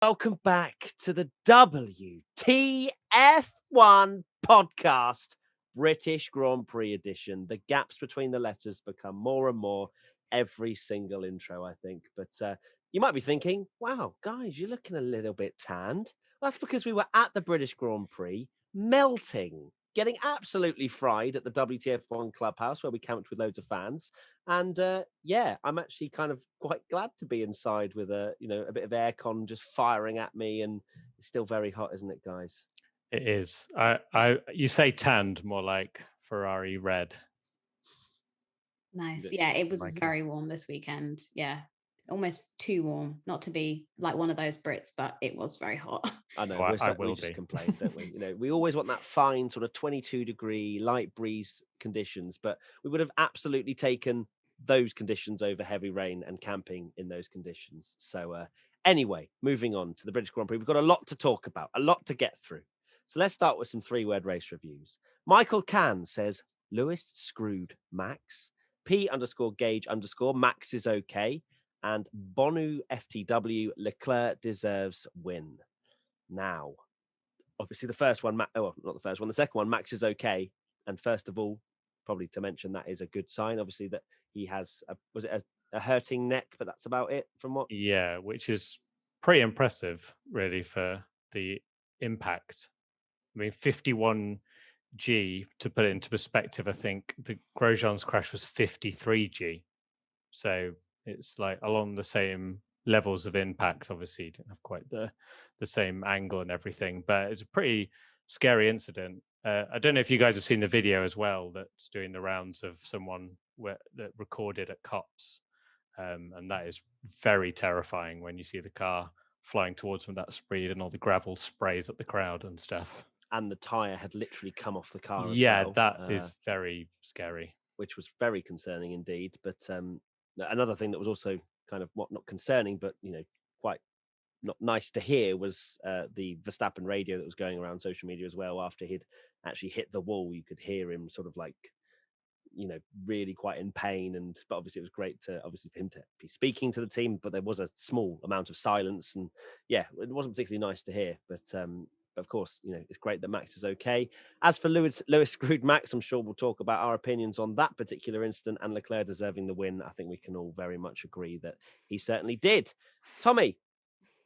Welcome back to the WTF1 Podcast, British Grand Prix edition. The gaps between the letters become more and more every single intro, I think. But you might be thinking, wow, guys, you're looking a little bit tanned. Well, that's because we were at the British Grand Prix, melting, getting absolutely fried at the WTF1 clubhouse where we camped with loads of fans. And I'm actually kind of quite glad to be inside with a bit of aircon just firing at me, and it's still very hot, isn't it, guys? It is. You say tanned, more like Ferrari red. Nice. Yeah, it was very warm this weekend. Yeah, almost too warm. Not to be like one of those Brits, but it was very hot. I know. We just complain, don't we? We always want that fine sort of 22-degree light breeze conditions, but we would have absolutely taken those conditions over heavy rain and camping in those conditions. So anyway, moving on to the British Grand Prix, we've got a lot to talk about, a lot to get through. So let's start with some three-word race reviews. Michael Can says Lewis screwed Max. P_Gage_ Max is okay. And Bonu FTW, Leclerc deserves win. Now, obviously the first one, not the first one, the second one, Max is okay. And first of all, probably to mention that is a good sign, obviously, that he has, a hurting neck, but that's about it from what? Yeah, which is pretty impressive, really, for the impact. I mean, 51G, to put it into perspective, I think the Grosjean's crash was 53G. So it's like along the same levels of impact. Obviously, you didn't have quite the same angle and everything, but it's a pretty scary incident. I don't know if you guys have seen the video as well that's doing the rounds of someone that recorded at Cops. And that is very terrifying when you see the car flying towards them at that speed and all the gravel sprays at the crowd and stuff. And the tyre had literally come off the car as Yeah, well. that is very scary. Which was very concerning indeed. But another thing that was also kind of not concerning, but quite not nice to hear was the Verstappen radio that was going around social media as well. After he'd actually hit the wall, you could hear him sort of like, really quite in pain. But obviously it was great for him to be speaking to the team, but there was a small amount of silence, and yeah, it wasn't particularly nice to hear. But of course, it's great that Max is okay. As for Lewis screwed Max, I'm sure we'll talk about our opinions on that particular incident and Leclerc deserving the win. I think we can all very much agree that he certainly did. Tommy,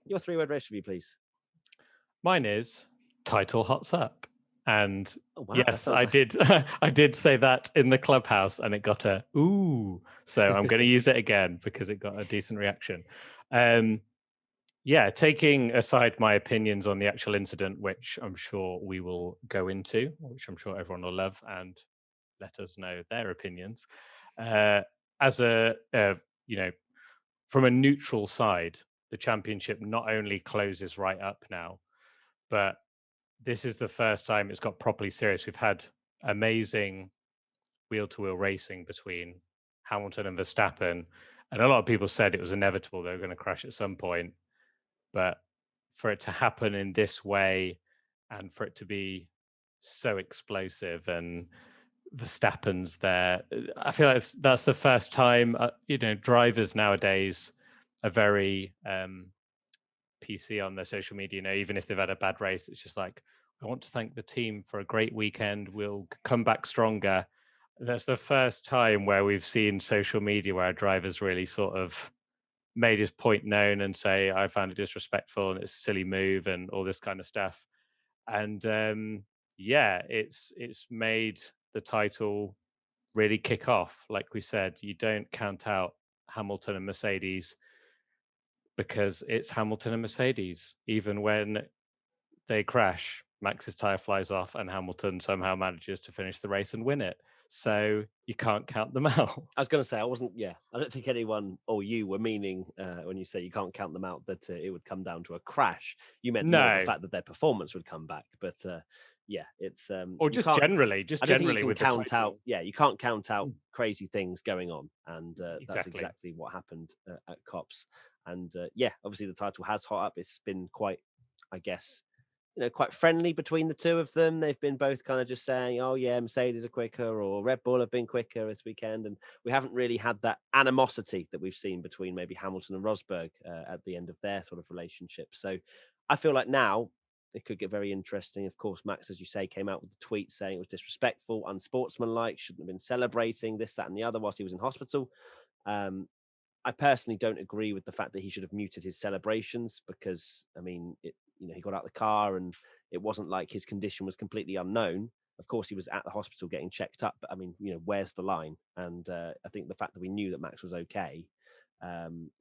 your three-word race review, please. Mine is title hots up. And wow, yes, I did. I did say that in the clubhouse, and it got a ooh. So I'm going to use it again because it got a decent reaction. Taking aside my opinions on the actual incident, which I'm sure we will go into, which I'm sure everyone will love and let us know their opinions. As a from a neutral side, the championship not only closes right up now, but this is the first time it's got properly serious. We've had amazing wheel-to-wheel racing between Hamilton and Verstappen, and a lot of people said it was inevitable they were going to crash at some point. But for it to happen in this way, and for it to be so explosive, and Verstappen's there, I feel like that's the first time. Drivers nowadays are very PC on their social media. Even if they've had a bad race, it's just like, I want to thank the team for a great weekend. We'll come back stronger. That's the first time where we've seen social media where a driver's really sort of made his point known and say, I found it disrespectful and it's a silly move and all this kind of stuff. And it's made the title really kick off. Like we said, you don't count out Hamilton and Mercedes because it's Hamilton and Mercedes. Even when they crash, Max's tyre flies off and Hamilton somehow manages to finish the race and win it. So you can't count them out. I was going to say, I don't think anyone or you were meaning when you say you can't count them out that it would come down to a crash. You meant more the fact that their performance would come back. But it's or just generally with count out. Yeah, you can't count out crazy things going on, and that's exactly what happened at Cops. And obviously the title has hot up. It's been quite, I guess, quite friendly between the two of them. They've been both kind of just saying, oh yeah, Mercedes are quicker, or Red Bull have been quicker this weekend. And we haven't really had that animosity that we've seen between maybe Hamilton and Rosberg at the end of their sort of relationship. So I feel like now it could get very interesting. Of course, Max, as you say, came out with the tweet saying it was disrespectful, unsportsmanlike, shouldn't have been celebrating this, that, and the other whilst he was in hospital. I personally don't agree with the fact that he should have muted his celebrations, because, I mean, he got out of the car and it wasn't like his condition was completely unknown. Of course, he was at the hospital getting checked up, but I mean, where's the line? And I think the fact that we knew that Max was okay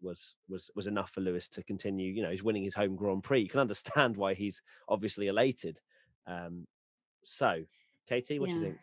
was enough for Lewis to continue. He's winning his home Grand Prix. You can understand why he's obviously elated. So, Katie, what do you think?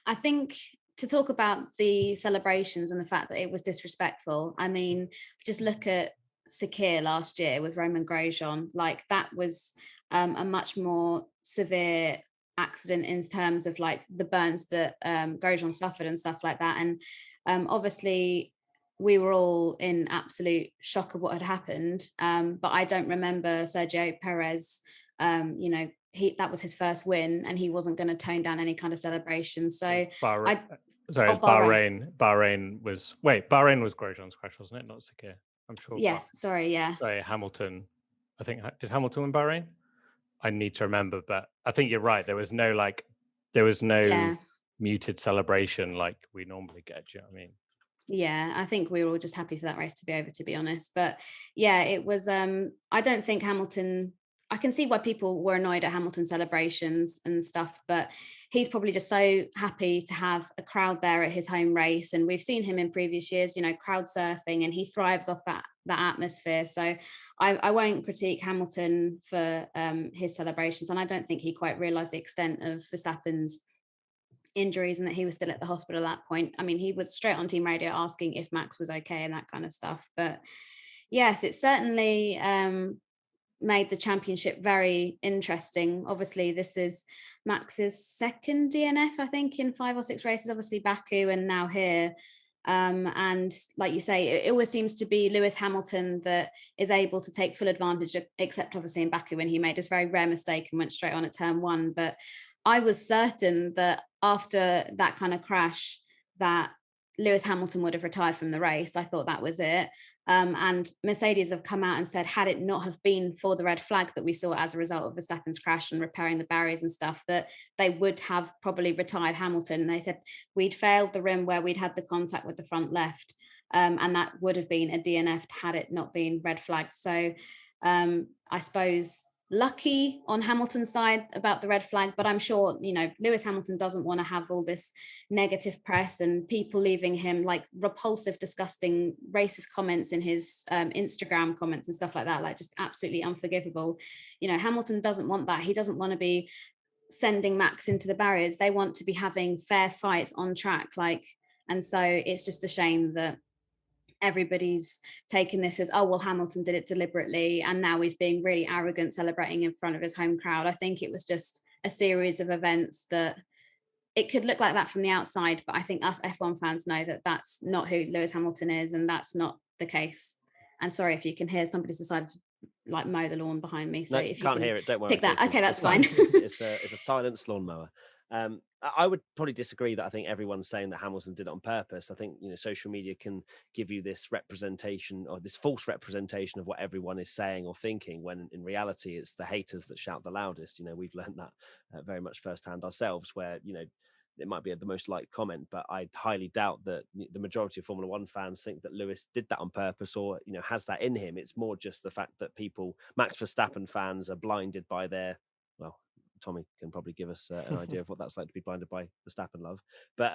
I think to talk about the celebrations and the fact that it was disrespectful, I mean, just look at Sakir last year with Roman Grosjean. Like, that was a much more severe accident in terms of like the burns that Grosjean suffered and stuff like that. And obviously we were all in absolute shock of what had happened. But I don't remember Sergio Perez, that was his first win and he wasn't going to tone down any kind of celebration. So Bahrain was Grosjean's crash, wasn't it? Not Sakir. I'm sure. Yes, sorry, yeah. Sorry, Hamilton. I think, did Hamilton win Bahrain? I need to remember, but I think you're right. There was no muted celebration like we normally get. Do you know what I mean? Yeah, I think we were all just happy for that race to be over, to be honest. But yeah, it was, I don't think Hamilton, I can see why people were annoyed at Hamilton celebrations and stuff, but he's probably just so happy to have a crowd there at his home race. And we've seen him in previous years, crowd surfing, and he thrives off that atmosphere. So I won't critique Hamilton for his celebrations. And I don't think he quite realised the extent of Verstappen's injuries and that he was still at the hospital at that point. I mean, he was straight on team radio asking if Max was okay and that kind of stuff. But yes, it certainly made the championship very interesting. Obviously, this is Max's second DNF, I think, in 5 or 6 races, obviously Baku and now here. And like you say, it always seems to be Lewis Hamilton that is able to take full advantage of, except obviously in Baku when he made this very rare mistake and went straight on at turn 1. But I was certain that after that kind of crash that Lewis Hamilton would have retired from the race. I thought that was it. And Mercedes have come out and said, had it not have been for the red flag that we saw as a result of Verstappen's crash and repairing the barriers and stuff, that they would have probably retired Hamilton. And they said we'd failed the rim where we'd had the contact with the front left. And that would have been a DNF had it not been red flagged. So I suppose lucky on Hamilton's side about the red flag, but I'm sure, Lewis Hamilton doesn't want to have all this negative press and people leaving him like repulsive, disgusting, racist comments in his Instagram comments and stuff like that, like just absolutely unforgivable. Hamilton doesn't want that. He doesn't want to be sending Max into the barriers. They want to be having fair fights on track, and so it's just a shame that everybody's taken this as, oh, well, Hamilton did it deliberately and now he's being really arrogant celebrating in front of his home crowd. I think it was just a series of events that it could look like that from the outside, but I think us F1 fans know that that's not who Lewis Hamilton is, and that's not the case. And sorry if you can hear somebody's decided to like mow the lawn behind me. So no, if you can't can hear it, don't worry. Pick that. Okay, that's fine. It's a silenced lawnmower. I would probably disagree that I think everyone's saying that Hamilton did it on purpose. I think social media can give you this representation or this false representation of what everyone is saying or thinking, when in reality it's the haters that shout the loudest. We've learned that very much firsthand ourselves, where it might be the most liked comment, but I highly doubt that the majority of Formula One fans think that Lewis did that on purpose or has that in him. It's more just the fact that Max Verstappen fans are blinded by their, well, Tommy can probably give us an idea of what that's like to be blinded by Verstappen love. But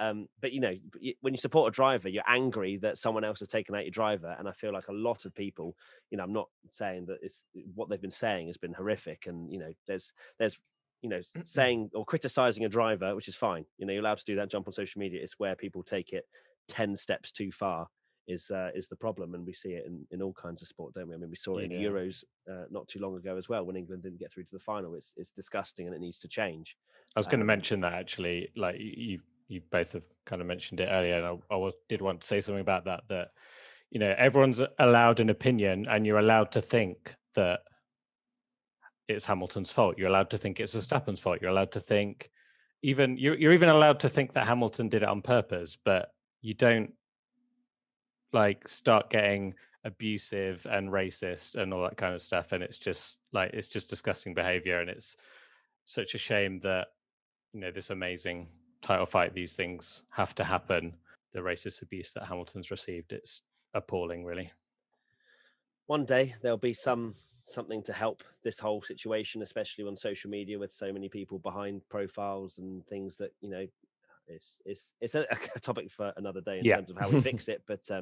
when you support a driver, you're angry that someone else has taken out your driver. And I feel like a lot of people, I'm not saying that it's what they've been saying has been horrific. And, there's saying or criticizing a driver, which is fine. You're allowed to do that, jump on social media. It's where people take it 10 steps too far is the problem, and we see it in all kinds of sport, don't we? I mean, we saw it in the Euros not too long ago as well, when England didn't get through to the final. It's disgusting, and it needs to change. I was going to mention that actually, like you both have kind of mentioned it earlier, and I did want to say something about that everyone's allowed an opinion, and you're allowed to think that it's Hamilton's fault. You're allowed to think it's Verstappen's fault. You're allowed to think you're even allowed to think that Hamilton did it on purpose, but you don't like start getting abusive and racist and all that kind of stuff. And it's just disgusting behavior. And it's such a shame that, this amazing title fight, these things have to happen. The racist abuse that Hamilton's received, it's appalling, really. One day there'll be something to help this whole situation, especially on social media with so many people behind profiles and things that, it's a topic for another day in terms of how we fix it. But I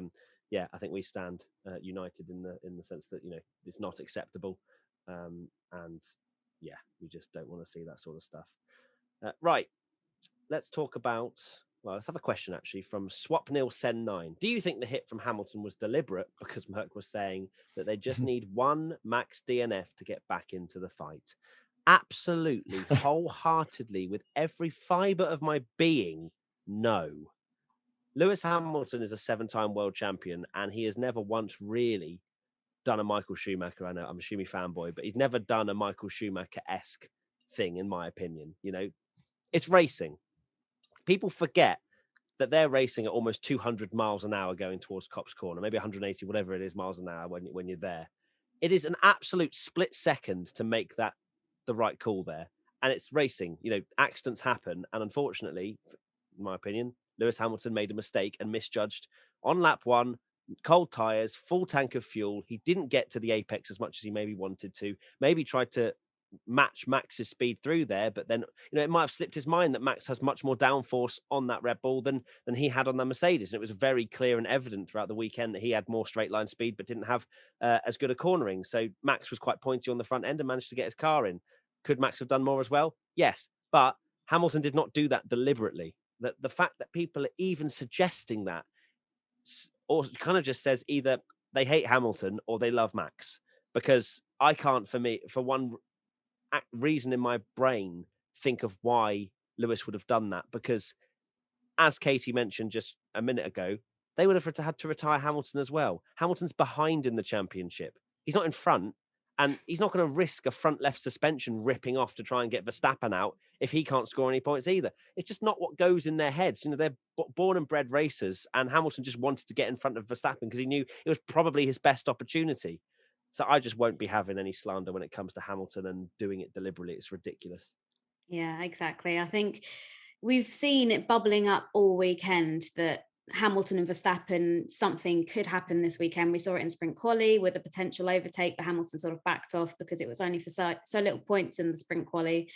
think we stand united in the sense that, it's not acceptable. We just don't want to see that sort of stuff. Right. Let's talk about, let's have a question actually from SwapNilSen9. Do you think the hit from Hamilton was deliberate? Because Merck was saying that they just need one max DNF to get back into the fight. Absolutely, wholeheartedly, with every fiber of my being, no. Lewis Hamilton is a 7-time world champion, and he has never once really done a Michael Schumacher. I know I'm a Schumi fanboy, but he's never done a Michael Schumacher-esque thing, in my opinion. It's racing. People forget that they're racing at almost 200 miles an hour going towards Copse Corner, maybe 180, whatever it is, miles an hour when you're there. It is an absolute split second to make that the right call there. And it's racing. Accidents happen. And unfortunately, in my opinion, Lewis Hamilton made a mistake and misjudged on lap 1, cold tyres, full tank of fuel. He didn't get to the apex as much as he maybe wanted to, maybe tried to match Max's speed through there, but then it might have slipped his mind that Max has much more downforce on that Red Bull than he had on the Mercedes, and it was very clear and evident throughout the weekend that he had more straight line speed but didn't have as good a cornering. So Max was quite pointy on the front end and managed to get his car in. Could Max have done more as well? Yes, but Hamilton did not do that deliberately. The fact that people are even suggesting that, or kind of just says either they hate Hamilton or they love Max, because I can't, for one reason in my brain, think of why Lewis would have done that, because as Katie mentioned just a minute ago, they would have had to retire Hamilton as well. Hamilton's behind in the championship. He's not in front, and he's not going to risk a front left suspension ripping off to try and get Verstappen out if he can't score any points either. It's just not what goes in their heads. They're born and bred racers, and Hamilton just wanted to get in front of Verstappen because he knew it was probably his best opportunity. So I just won't be having any slander when it comes to Hamilton and doing it deliberately. It's ridiculous. Yeah, exactly. I think we've seen it bubbling up all weekend that Hamilton and Verstappen, something could happen this weekend. We saw it in sprint quali with a potential overtake, but Hamilton sort of backed off because it was only for so little points in the sprint quali.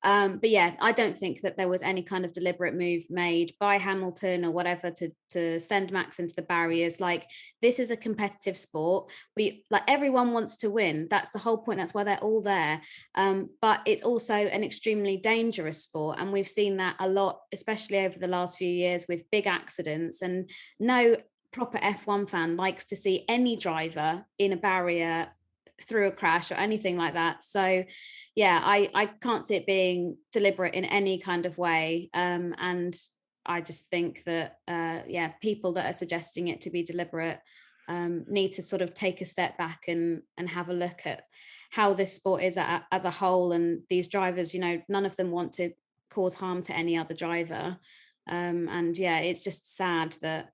But yeah, I don't think that there was any kind of deliberate move made by Hamilton or whatever to send Max into the barriers. Like, this is a competitive sport. Everyone wants to win. That's the whole point. That's why they're all there. But it's also an extremely dangerous sport. And we've seen that a lot, especially over the last few years with big accidents. And no proper F1 fan likes to see any driver in a barrier through a crash or anything like that. So yeah, I can't see it being deliberate in any kind of way. And I just think that people that are suggesting it to be deliberate need to sort of take a step back and have a look at how this sport is as a whole. And these drivers, none of them want to cause harm to any other driver. And yeah, it's just sad that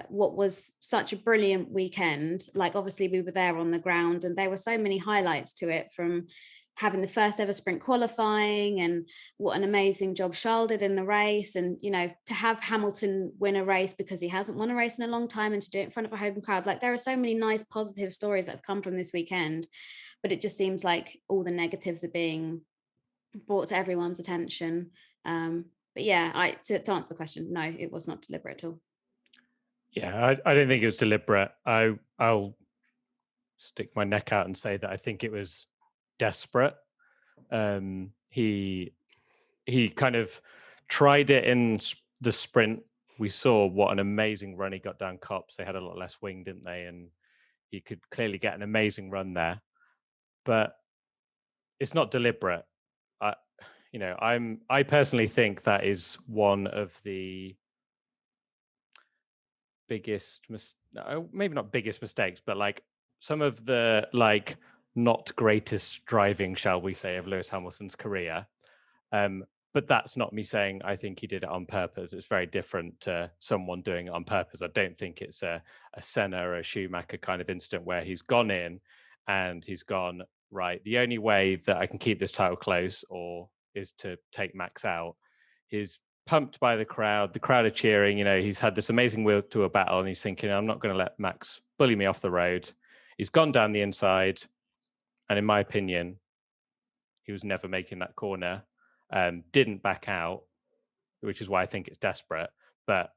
what was such a brilliant weekend, like obviously we were there on the ground and there were so many highlights to it, from having the first ever sprint qualifying and what an amazing job Charles did in the race, and to have Hamilton win a race because he hasn't won a race in a long time, and to do it in front of a home crowd. Like, there are so many nice positive stories that have come from this weekend, but it just seems like all the negatives are being brought to everyone's attention. But yeah, to answer the question, no, it was not deliberate at all. Yeah, I don't think it was deliberate. I'll stick my neck out and say that I think it was desperate. He kind of tried it in the sprint. We saw what an amazing run he got down Copse. They had a lot less wing, didn't they? And he could clearly get an amazing run there. But it's not deliberate. I personally think that is one of the biggest maybe not biggest mistakes, but like some of the not greatest driving, shall we say, of Lewis Hamilton's career. But that's not me saying I think he did it on purpose. It's very different to someone doing it on purpose. I don't think it's a Senna or a Schumacher kind of incident where he's gone in and he's gone, right, the only way that I can keep this title close is to take Max out. He's pumped by the crowd are cheering. He's had this amazing wheel to a battle and he's thinking, I'm not going to let Max bully me off the road. He's gone down the inside. And in my opinion, he was never making that corner. Didn't back out, which is why I think it's desperate. But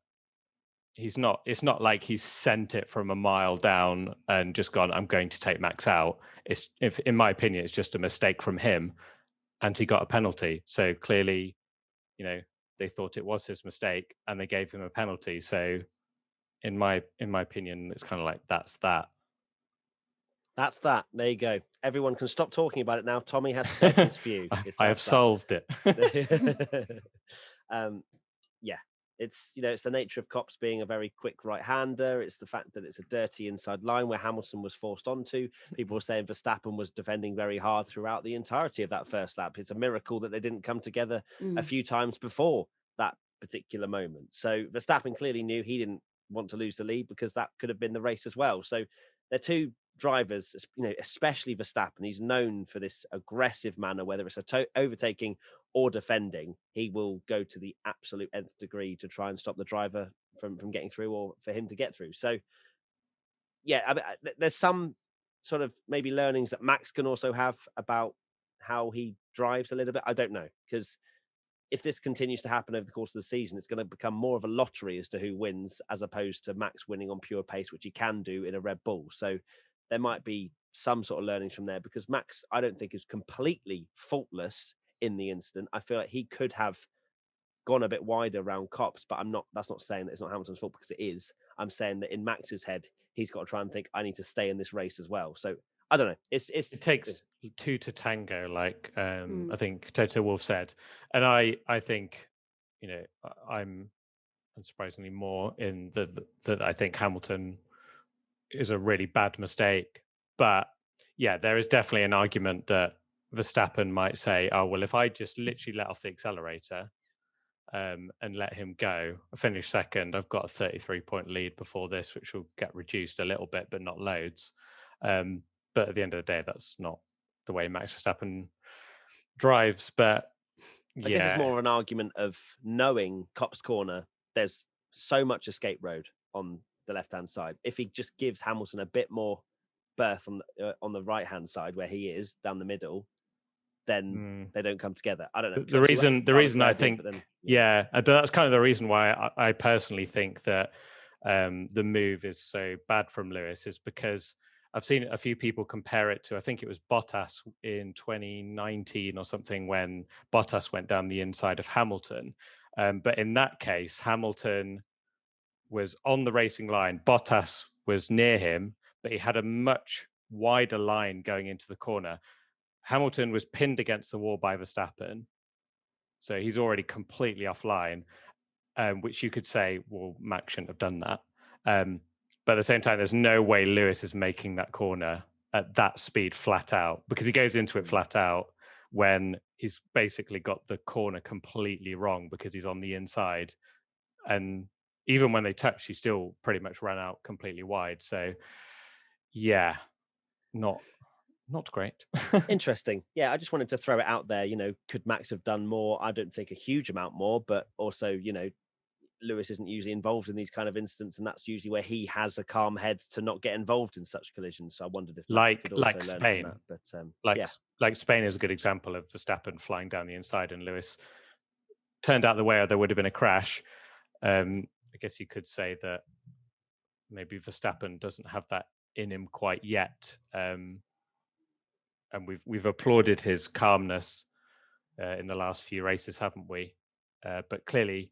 it's not like he's sent it from a mile down and just gone, I'm going to take Max out. In my opinion, it's just a mistake from him, and he got a penalty. So clearly, they thought it was his mistake and they gave him a penalty. So in my opinion, it's kind of like that's that. That's that. There you go. Everyone can stop talking about it now. Tommy has said his view. I have solved it. Yeah, it's it's the nature of Copse being a very quick right-hander. It's the fact that it's a dirty inside line where Hamilton was forced onto. People were saying Verstappen was defending very hard throughout the entirety of that first lap. It's a miracle that they didn't come together a few times before that particular moment. So Verstappen clearly knew he didn't want to lose the lead because that could have been the race as well. So they're two drivers, especially Verstappen. He's known for this aggressive manner, whether it's overtaking or defending. He will go to the absolute nth degree to try and stop the driver from getting through, or for him to get through. So, yeah, I mean, there's some sort of maybe learnings that Max can also have about how he drives a little bit. I don't know, because if this continues to happen over the course of the season, it's going to become more of a lottery as to who wins, as opposed to Max winning on pure pace, which he can do in a Red Bull. So there might be some sort of learnings from there, because Max, I don't think, is completely faultless in the incident. I feel like he could have gone a bit wider around Copse, but that's not saying that it's not Hamilton's fault, because it is. I'm saying that in Max's head, he's got to try and think, I need to stay in this race as well. So I don't know. It takes two to tango, like I think Toto Wolff said. And I think, I'm unsurprisingly more in that I think Hamilton is a really bad mistake. But yeah, there is definitely an argument that Verstappen might say, oh, well, if I just literally let off the accelerator and let him go, I finish second, I've got a 33-point lead before this, which will get reduced a little bit, but not loads. But at the end of the day, that's not the way Max Verstappen drives. But I guess it's more of an argument of knowing Copse corner, there's so much escape road on the left-hand side. If he just gives Hamilton a bit more berth on the right-hand side where he is down the middle, then they don't come together. I don't know. The reason I think, that's kind of the reason why I personally think that the move is so bad from Lewis, is because I've seen a few people compare it to, I think it was Bottas in 2019 or something, when Bottas went down the inside of Hamilton. But in that case, Hamilton was on the racing line. Bottas was near him, but he had a much wider line going into the corner. Hamilton was pinned against the wall by Verstappen. So he's already completely offline, which you could say, well, Max shouldn't have done that. But at the same time, there's no way Lewis is making that corner at that speed flat out, because he goes into it flat out when he's basically got the corner completely wrong, because he's on the inside. And even when they touch, he still pretty much ran out completely wide. So, yeah, not great. Interesting. Yeah, I just wanted to throw it out there. Could Max have done more? I don't think a huge amount more, but also, Lewis isn't usually involved in these kind of incidents, and that's usually where he has a calm head to not get involved in such collisions. So I wondered if Max could also learn Spain, from that. But like Spain is a good example of Verstappen flying down the inside and Lewis turned out the way, or there would have been a crash. I guess you could say that maybe Verstappen doesn't have that in him quite yet. And we've applauded his calmness in the last few races, haven't we? But clearly,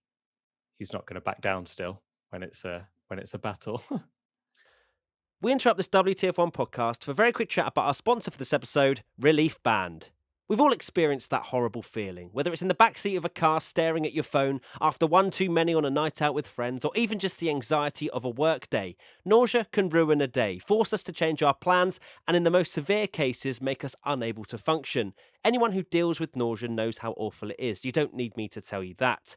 he's not going to back down still when it's a battle. We interrupt this WTF1 podcast for a very quick chat about our sponsor for this episode, Relief Band. We've all experienced that horrible feeling, whether it's in the backseat of a car staring at your phone after one too many on a night out with friends, or even just the anxiety of a work day. Nausea can ruin a day, force us to change our plans, and in the most severe cases, make us unable to function. Anyone who deals with nausea knows how awful it is. You don't need me to tell you that.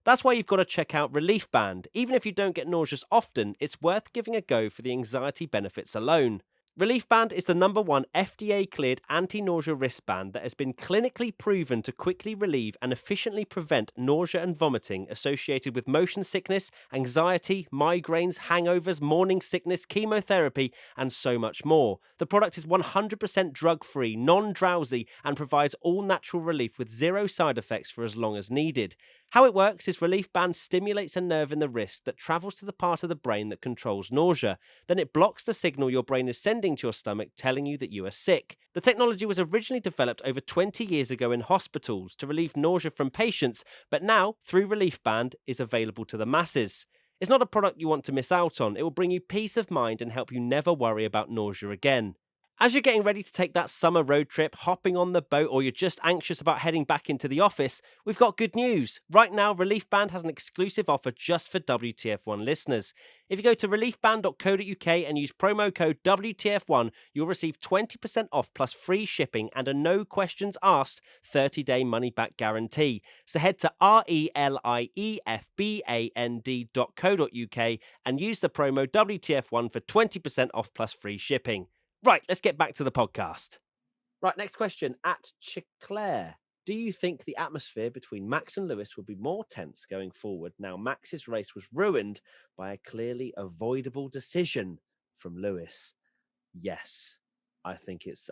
That's why you've got to check out Relief Band. Even if you don't get nauseous often, it's worth giving a go for the anxiety benefits alone. Relief Band is the #1 FDA-cleared anti-nausea wristband that has been clinically proven to quickly relieve and efficiently prevent nausea and vomiting associated with motion sickness, anxiety, migraines, hangovers, morning sickness, chemotherapy, and so much more. The product is 100% drug-free, non-drowsy, and provides all natural relief with zero side effects for as long as needed. How it works is Relief Band stimulates a nerve in the wrist that travels to the part of the brain that controls nausea. Then it blocks the signal your brain is sending to your stomach telling you that you are sick. The technology was originally developed over 20 years ago in hospitals to relieve nausea from patients, but now, through Relief Band, is available to the masses. It's not a product you want to miss out on. It will bring you peace of mind and help you never worry about nausea again. As you're getting ready to take that summer road trip, hopping on the boat, or you're just anxious about heading back into the office, we've got good news. Right now, Relief Band has an exclusive offer just for WTF1 listeners. If you go to reliefband.co.uk and use promo code WTF1, you'll receive 20% off plus free shipping and a no questions asked 30-day money-back guarantee. So head to reliefband.co.uk and use the promo WTF1 for 20% off plus free shipping. Right, let's get back to the podcast. Right, next question at Chiclaire. Do you think the atmosphere between Max and Lewis will be more tense going forward now Max's race was ruined by a clearly avoidable decision from Lewis? Yes, I think it's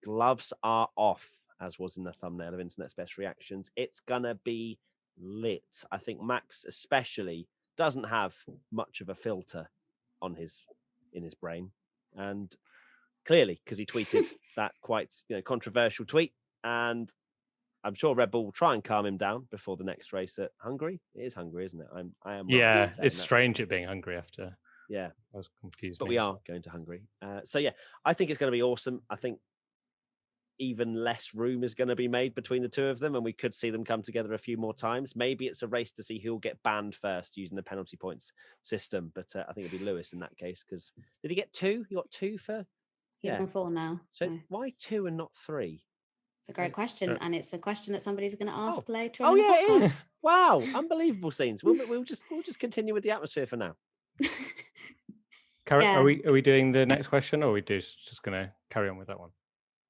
gloves are off, as was in the thumbnail of Internet's Best Reactions. It's gonna be lit. I think Max especially doesn't have much of a filter in his brain, and clearly, because he tweeted that quite controversial tweet, and I'm sure Red Bull will try and calm him down before the next race at Hungary. It is Hungary, isn't it? I am. Yeah, it's strange it being Hungary after. Yeah, I was confused. But we are going to Hungary, so yeah, I think it's going to be awesome. I think even less room is going to be made between the two of them, and we could see them come together a few more times. Maybe it's a race to see who will get banned first using the penalty points system, but I think it'll be Lewis in that case, because did he get 2? He got 2 for. He's on 4 now. So why 2 and not 3? It's a great question, and it's a question that somebody's going to ask later. Oh yeah, it is. Wow, unbelievable scenes. We'll just continue with the atmosphere for now. Are we doing the next question, or are we just going to carry on with that one?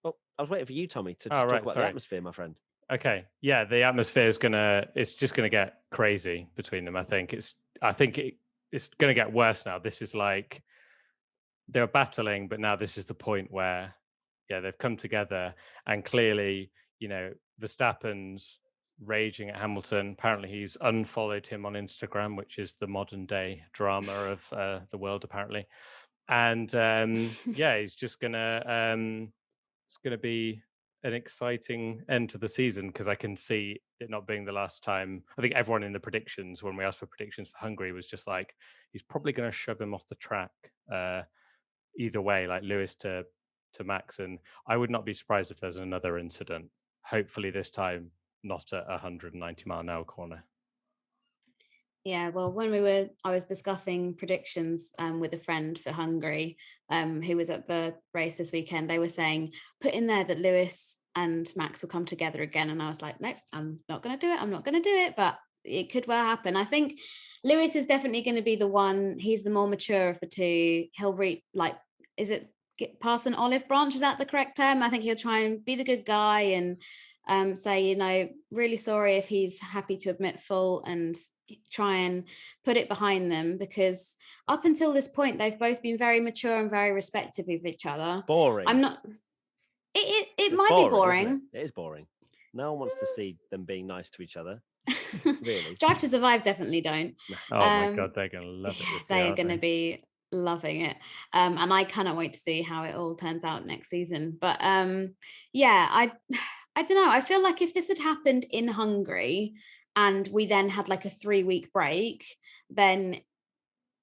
Well, I was waiting for you, Tommy, to talk about the atmosphere, my friend. Okay, yeah, the atmosphere is it's just gonna get crazy between them. I think it's gonna get worse now. This is like they're battling, but now this is the point where they've come together, and clearly Verstappen's raging at Hamilton. Apparently he's unfollowed him on Instagram, which is the modern day drama of the world apparently, and he's just gonna it's gonna be an exciting end to the season, because I can see it not being the last time. I think everyone in the predictions, when we asked for predictions for Hungary, was just like, he's probably going to shove him off the track either way, like Lewis to Max. And I would not be surprised if there's another incident, hopefully this time not at 190-mile-an-hour corner. Yeah, well, I was discussing predictions with a friend for Hungary who was at the race this weekend. They were saying, put in there that Lewis and Max will come together again. And I was like, nope, I'm not going to do it. But it could well happen. I think Lewis is definitely going to be the one. He's the more mature of the two. He'll is it pass an olive branch? Is that the correct term? I think he'll try and be the good guy and say, really sorry if he's happy to admit fault and try and put it behind them, because up until this point they've both been very mature and very respectful of each other. Boring. I'm not. It might be boring. It is boring. No one wants to see them being nice to each other. Really. Drive to Survive definitely don't. Oh my god, they're gonna love it. They are gonna be loving it, and I cannot wait to see how it all turns out next season. But I don't know. I feel like if this had happened in Hungary and we then had like a 3-week break, then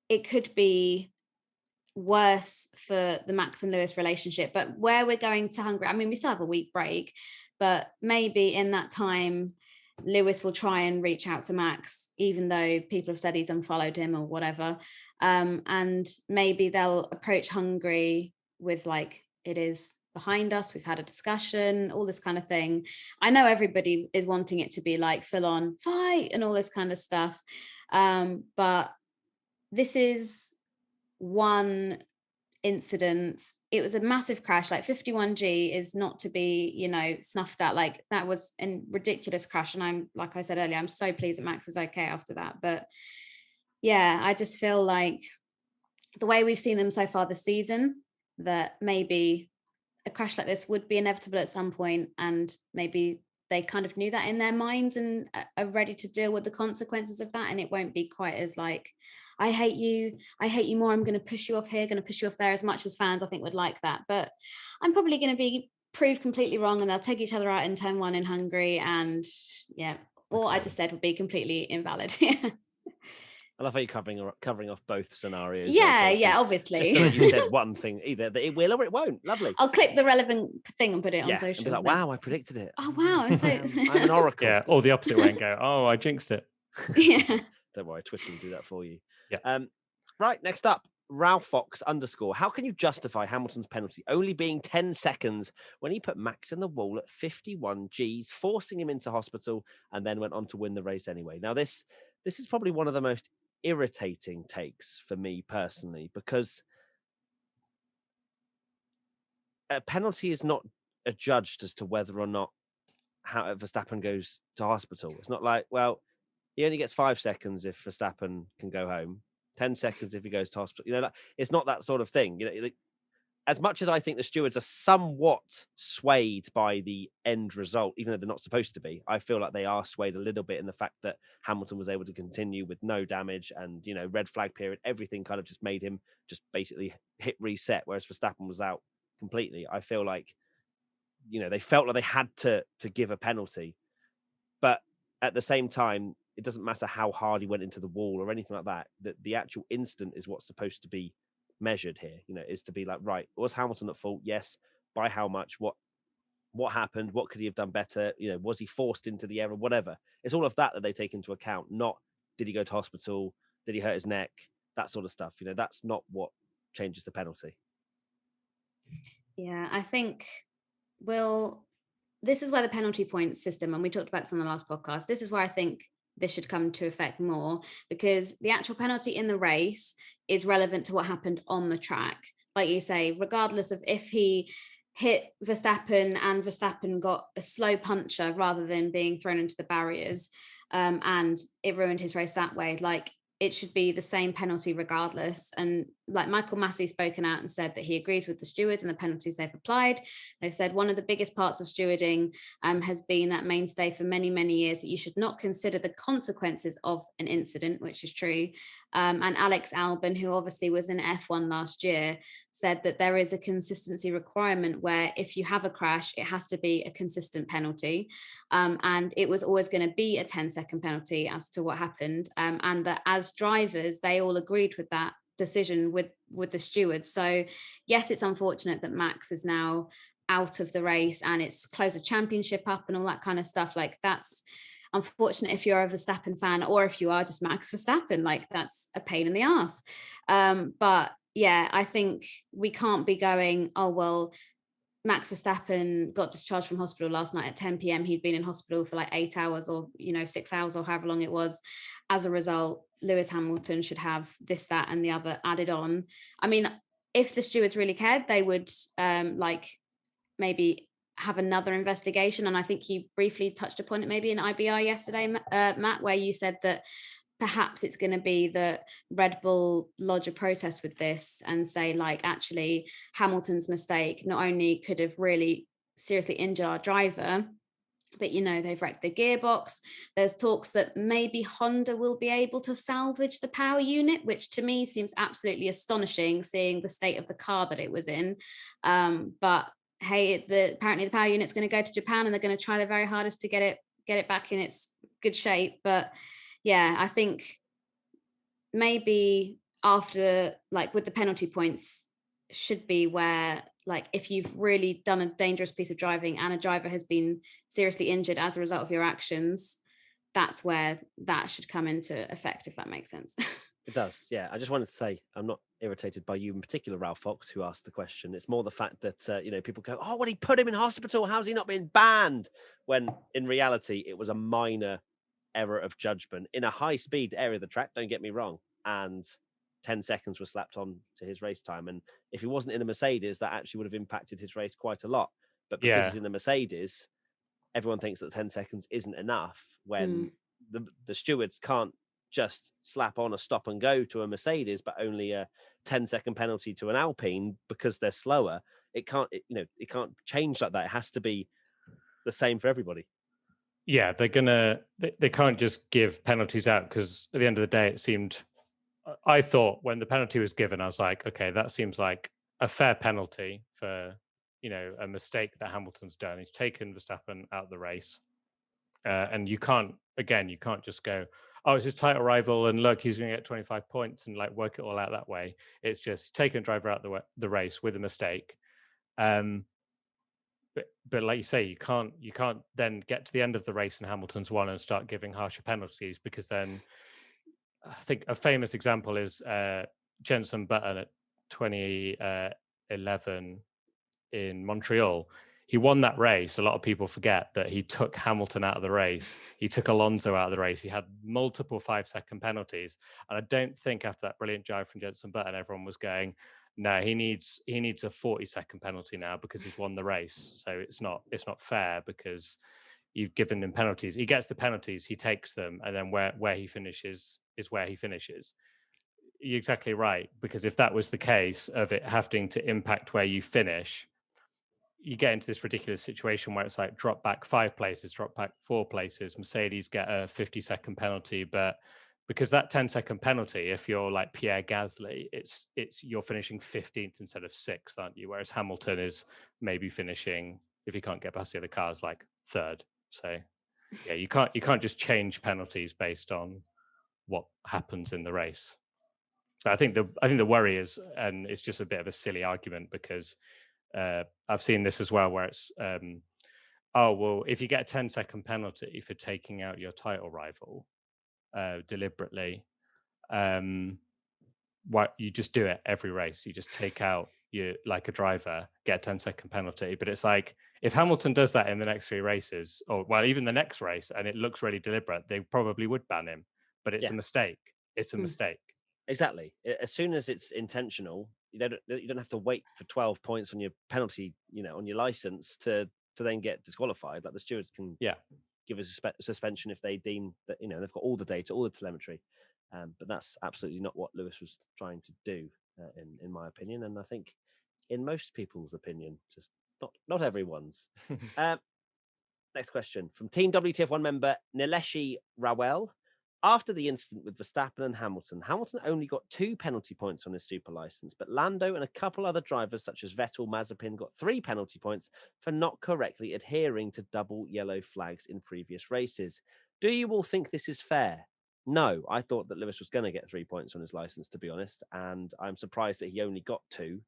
it could be worse for the Max and Lewis relationship. But where we're going to Hungary, I mean, we still have a week break, but maybe in that time, Lewis will try and reach out to Max, even though people have said he's unfollowed him or whatever. And maybe they'll approach Hungary with like, it is behind us, we've had a discussion, all this kind of thing. I know everybody is wanting it to be like full on fight and all this kind of stuff. But this is one incident. It was a massive crash. Like 51G is not to be, you know, snuffed at. Like that was a ridiculous crash. And I'm, like I said earlier, I'm so pleased that Max is okay after that. But yeah, I just feel like the way we've seen them so far this season, that maybe a crash like this would be inevitable at some point, and maybe they kind of knew that in their minds and are ready to deal with the consequences of that. And it won't be quite as like, I hate you more, I'm going to push you off here, going to push you off there, as much as fans I think would like that. But I'm probably going to be proved completely wrong, and they'll take each other out in turn 1 in Hungary, and yeah, all I just said would be completely invalid. I love how you're covering off both scenarios. Yeah, obviously. Just so that you said one thing, either that it will or it won't. Lovely. I'll clip the relevant thing and put it on social. And be like, wow, I predicted it. Oh, wow. And so I'm an oracle. Yeah, or the opposite way and go, oh, I jinxed it. Yeah. Don't worry, Twitter will do that for you. Yeah. Right, next up, Ralph Fox _ How can you justify Hamilton's penalty only being 10 seconds when he put Max in the wall at 51 Gs, forcing him into hospital, and then went on to win the race anyway? Now, this is probably one of the most irritating takes for me personally, because a penalty is not adjudged as to whether or not how Verstappen goes to hospital. It's not like, well, he only gets 5 seconds if Verstappen can go home, 10 seconds if he goes to hospital. You know, it's not that sort of thing. You know, as much as I think the stewards are somewhat swayed by the end result, even though they're not supposed to be, I feel like they are swayed a little bit in the fact that Hamilton was able to continue with no damage, and, you know, red flag period, everything kind of just made him just basically hit reset, whereas Verstappen was out completely. I feel like, you know, they felt like they had to give a penalty, but at the same time, it doesn't matter how hard he went into the wall or anything like that. That the actual incident is what's supposed to be measured here, you know, is to be like, right, was Hamilton at fault? Yes. By how much? What happened? What could he have done better? You know, was he forced into the error? Whatever. It's all of that they take into account, not did he go to hospital? Did he hurt his neck? That sort of stuff. You know, that's not what changes the penalty. Yeah, I think, this is where the penalty point system, and we talked about this on the last podcast, this is where I think this should come to effect more, because the actual penalty in the race is relevant to what happened on the track. Like you say, regardless of if he hit Verstappen and Verstappen got a slow puncher rather than being thrown into the barriers, and it ruined his race that way, like it should be the same penalty regardless. And like Michael Massey's spoken out and said that he agrees with the stewards and the penalties they've applied. They've said one of the biggest parts of stewarding has been that mainstay for many, many years, that you should not consider the consequences of an incident, which is true. And Alex Albon, who obviously was in F1 last year, said that there is a consistency requirement where if you have a crash, it has to be a consistent penalty. And it was always going to be a 10-second penalty as to what happened. And that as drivers, they all agreed with that decision with the stewards. So yes, it's unfortunate that Max is now out of the race and it's closed a championship up and all that kind of stuff. Like that's unfortunate if you're a Verstappen fan, or if you are just Max Verstappen, like that's a pain in the ass. But yeah, I think we can't be going, oh, well, Max Verstappen got discharged from hospital last night at 10 p.m. He'd been in hospital for like 8 hours or, 6 hours or however long it was. As a result, Lewis Hamilton should have this, that, and the other added on. I mean, if the stewards really cared, they would maybe have another investigation. And I think you briefly touched upon it maybe in IBR yesterday, Matt, where you said that perhaps it's going to be that Red Bull lodge a protest with this and say, like, actually, Hamilton's mistake not only could have really seriously injured our driver, but, they've wrecked the gearbox. There's talks that maybe Honda will be able to salvage the power unit, which to me seems absolutely astonishing, seeing the state of the car that it was in. But hey, apparently the power unit's going to go to Japan and they're going to try their very hardest to get it back in its good shape. But yeah, I think maybe after, like with the penalty points, should be where, like, if you've really done a dangerous piece of driving and a driver has been seriously injured as a result of your actions, that's where that should come into effect, if that makes sense. It does, yeah. I just wanted to say I'm not irritated by you in particular, Ralph Fox, who asked the question. It's more the fact that people go, "Oh, well, he put him in hospital. How's he not been banned?" When in reality, it was a minor error of judgment in a high-speed area of the track. Don't get me wrong, and 10 seconds was slapped on to his race time. And if he wasn't in a Mercedes, that actually would have impacted his race quite a lot. But because he's in a Mercedes, everyone thinks that 10 seconds isn't enough when the stewards can't just slap on a stop and go to a Mercedes, but only a 10-second penalty to an Alpine because they're slower. It can't change like that. It has to be the same for everybody. Yeah, they can't just give penalties out, because at the end of the day, it seemed, I thought when the penalty was given, I was like, okay, that seems like a fair penalty for, a mistake that Hamilton's done. He's taken Verstappen out of the race. And you can't just go, oh, it's his title rival, and look, he's going to get 25 points and like work it all out that way. It's just taking a driver out the race with a mistake. But like you say, you can't then get to the end of the race and Hamilton's won and start giving harsher penalties, because then I think a famous example is Jenson Button at 2011 in Montreal. He won that race. A lot of people forget that he took Hamilton out of the race. He took Alonso out of the race. He had multiple 5-second penalties. And I don't think after that brilliant drive from Jenson Button, everyone was going, no, he needs a 40-second penalty now because he's won the race. So it's not fair because you've given him penalties. He gets the penalties, he takes them, and then where he finishes is where he finishes. You're exactly right, because if that was the case of it having to impact where you finish, you get into this ridiculous situation where it's like drop back 5 places, drop back 4 places. Mercedes get a 50-second penalty, but because that 10-second penalty, if you're like Pierre Gasly, it's you're finishing 15th instead of 6th, aren't you? Whereas Hamilton is maybe finishing, if he can't get past the other cars, like 3rd. So yeah, you can't just change penalties based on what happens in the race. But I think the worry is, and it's just a bit of a silly argument, because I've seen this as well, where it's oh, well, if you get a 10-second penalty for taking out your title rival deliberately, what you just do it every race. You just take out you like a driver, get a 10-second penalty. But it's like, if Hamilton does that in the next 3 races, or well, even the next race, and it looks really deliberate, they probably would ban him. But it's a mistake. It's a mistake. Exactly. As soon as it's intentional, you don't have to wait for 12 points on your penalty, on your license to then get disqualified. Like the stewards can give us a suspension if they deem that they've got all the data, all the telemetry. But that's absolutely not what Lewis was trying to do, in my opinion, and I think in most people's opinion, just not everyone's. Next question from Team WTF1 member Nileshi Rawel. After the incident with Verstappen and Hamilton only got 2 penalty points on his super license, but Lando and a couple other drivers such as Vettel, Mazepin got 3 penalty points for not correctly adhering to double yellow flags in previous races. Do you all think this is fair? No, I thought that Lewis was going to get 3 points on his license, to be honest, and I'm surprised that he only got 2.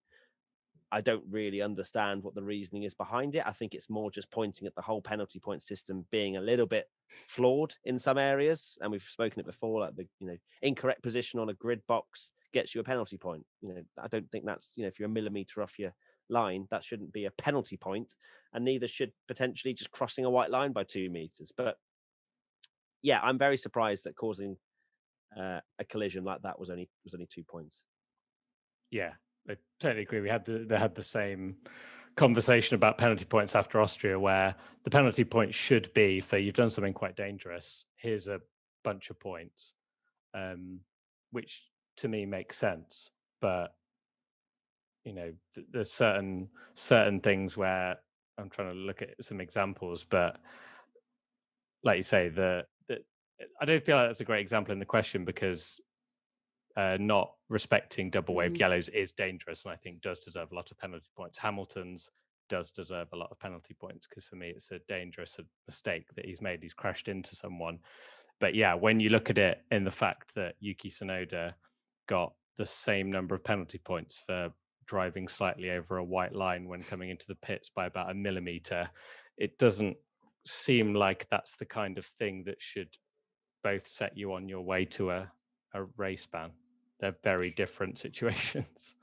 I don't really understand what the reasoning is behind it. I think it's more just pointing at the whole penalty point system being a little bit flawed in some areas. And we've spoken it before, like the incorrect position on a grid box gets you a penalty point. I don't think that's, if you're a millimeter off your line, that shouldn't be a penalty point, and neither should potentially just crossing a white line by 2 meters. But yeah, I'm very surprised that causing a collision like that was only 2 points. Yeah, I totally agree. They had the same conversation about penalty points after Austria, where the penalty point should be for you've done something quite dangerous. Here's a bunch of points, which to me makes sense. But there's certain things where I'm trying to look at some examples, but like you say, I don't feel like that's a great example in the question, because not respecting double wave yellows is dangerous, and I think does deserve a lot of penalty points. Hamilton's does deserve a lot of penalty points, because for me it's a dangerous mistake that he's made. He's crashed into someone. But yeah, when you look at it in the fact that Yuki Tsunoda got the same number of penalty points for driving slightly over a white line when coming into the pits by about a millimetre. It doesn't seem like that's the kind of thing that should both set you on your way to a race ban. They're very different situations.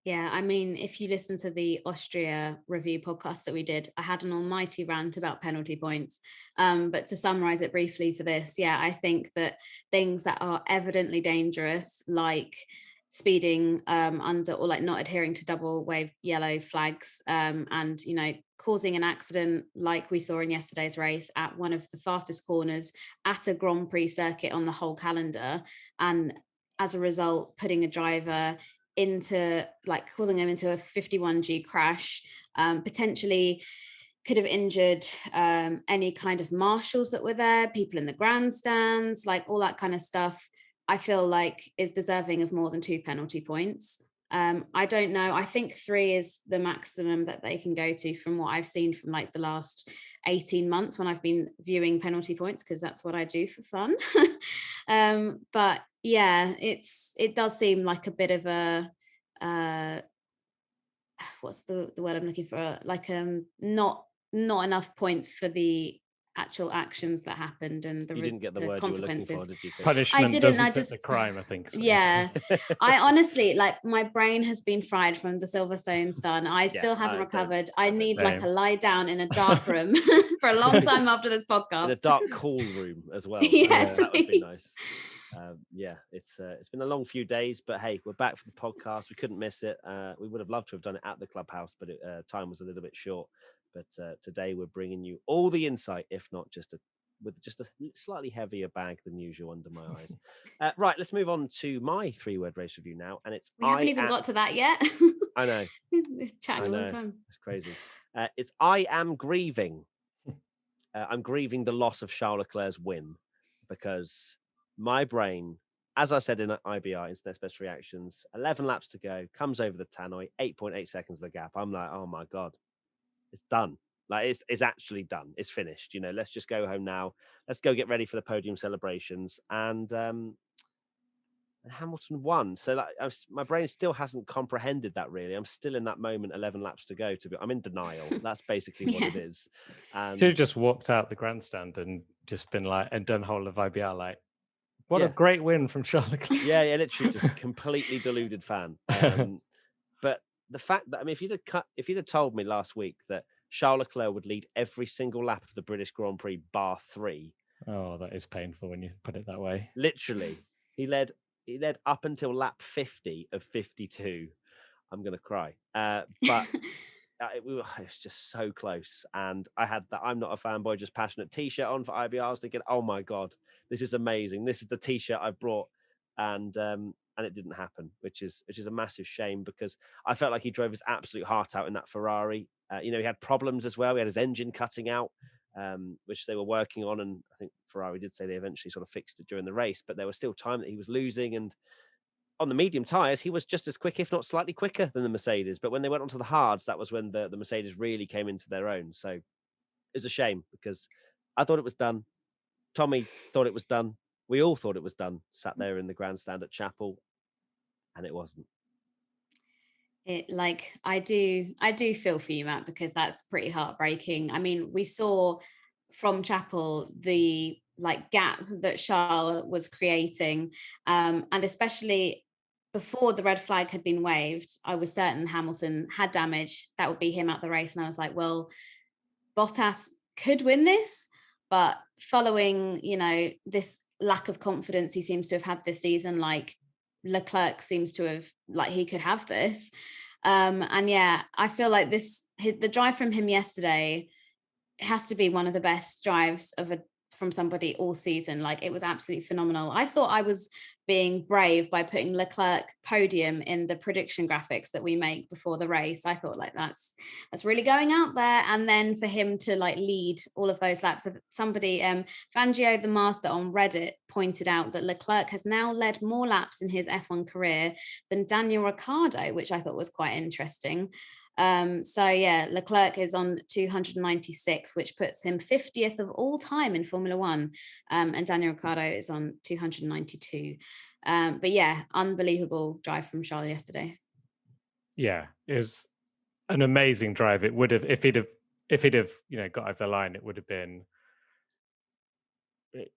Yeah, I mean, if you listen to the Austria review podcast that we did, I had an almighty rant about penalty points. But to summarize it briefly for this, yeah, I think that things that are evidently dangerous, like speeding under, or like not adhering to double wave yellow flags, and, you know, causing an accident like we saw in yesterday's race at one of the fastest corners at a Grand Prix circuit on the whole calendar, and as a result putting a driver into, like, causing them into a 51G crash, potentially could have injured any kind of marshals that were there, people in the grandstands, like all that kind of stuff. I feel like is deserving of more than 2 penalty points. I don't know. I think 3 is the maximum that they can go to from what I've seen from like the last 18 months when I've been viewing penalty points, because that's what I do for fun. But yeah, it does seem like a bit of a what's the word I'm looking for? Like not enough points for the actual actions that happened and You didn't get the word consequences. you were looking for, did you? Fish? Punishment I didn't. doesn't I fit just the crime, I think. So. Yeah, I honestly, like, my brain has been fried from the Silverstone sun. I still haven't recovered. I need like a lie down in a dark room for a long time after this podcast. In a dark, cool room as well. Yeah, that would be nice. Yeah, it's been a long few days, but hey, we're back for the podcast. We couldn't miss it. We would have loved to have done it at the clubhouse, but time was a little bit short. But today we're bringing you all the insight, if not with just a slightly heavier bag than usual under my eyes. Right, let's move on to my 3-word race review now, and it's we haven't even got to that yet. I know. We've chatted a long time. It's crazy. It's I am grieving. I'm grieving the loss of Charles Leclerc's win, because my brain, as I said in IBR, Instant Best Reactions, 11 laps to go, comes over the tannoy, 8.8 seconds the gap. I'm like, oh my God, it's done. Like, it's actually done. It's finished. You know, let's just go home now. Let's go get ready for the podium celebrations. And Hamilton won. So like, my brain still hasn't comprehended that, really. I'm still in that moment, 11 laps to go. I'm in denial. That's basically what it is. Should have just walked out the grandstand and just been like, and done whole of IBR like, what a great win from Charles Leclerc. Yeah, literally just completely deluded fan. But the fact that, I mean, if you'd have told me last week that Charles Leclerc would lead every single lap of the British Grand Prix bar 3. Oh, that is painful when you put it that way. Literally, he led up until lap 50 of 52. I'm gonna cry. But it was just so close, and I had that I'm not a fanboy, just passionate t-shirt on for IBR. I was thinking, oh my God, this is amazing. This is the t-shirt I've brought, and it didn't happen, which is a massive shame, because I felt like he drove his absolute heart out in that Ferrari. He had problems as well. He had his engine cutting out, which they were working on, and I think Ferrari did say they eventually sort of fixed it during the race, but there was still time that he was losing, and on the medium tyres, he was just as quick, if not slightly quicker than the Mercedes. But when they went onto the hards, that was when the Mercedes really came into their own. So it was a shame, because I thought it was done. Tommy thought it was done. We all thought it was done, sat there in the grandstand at Chapel, and it wasn't. I do feel for you, Matt, because that's pretty heartbreaking. I mean, we saw from Chapel the gap that Charles was creating, and especially before the red flag had been waved, I was certain Hamilton had damage that would be him out the race, and I was like, well, Bottas could win this, but following this lack of confidence he seems to have had this season, like Leclerc seems to have, he could have this. And yeah, I feel like the drive from him yesterday has to be one of the best drives from somebody all season. Like, it was absolutely phenomenal. I thought I was being brave by putting Leclerc podium in the prediction graphics that we make before the race. I thought that's really going out there. And then for him to lead all of those laps. Somebody, Fangio the Master on Reddit, pointed out that Leclerc has now led more laps in his F1 career than Daniel Ricciardo, which I thought was quite interesting. So yeah, Leclerc is on 296, which puts him 50th of all time in Formula One, and Daniel Ricciardo is on 292. But yeah, unbelievable drive from Charles yesterday. Yeah, it was an amazing drive. It would have, if he'd have, got over the line, it would have been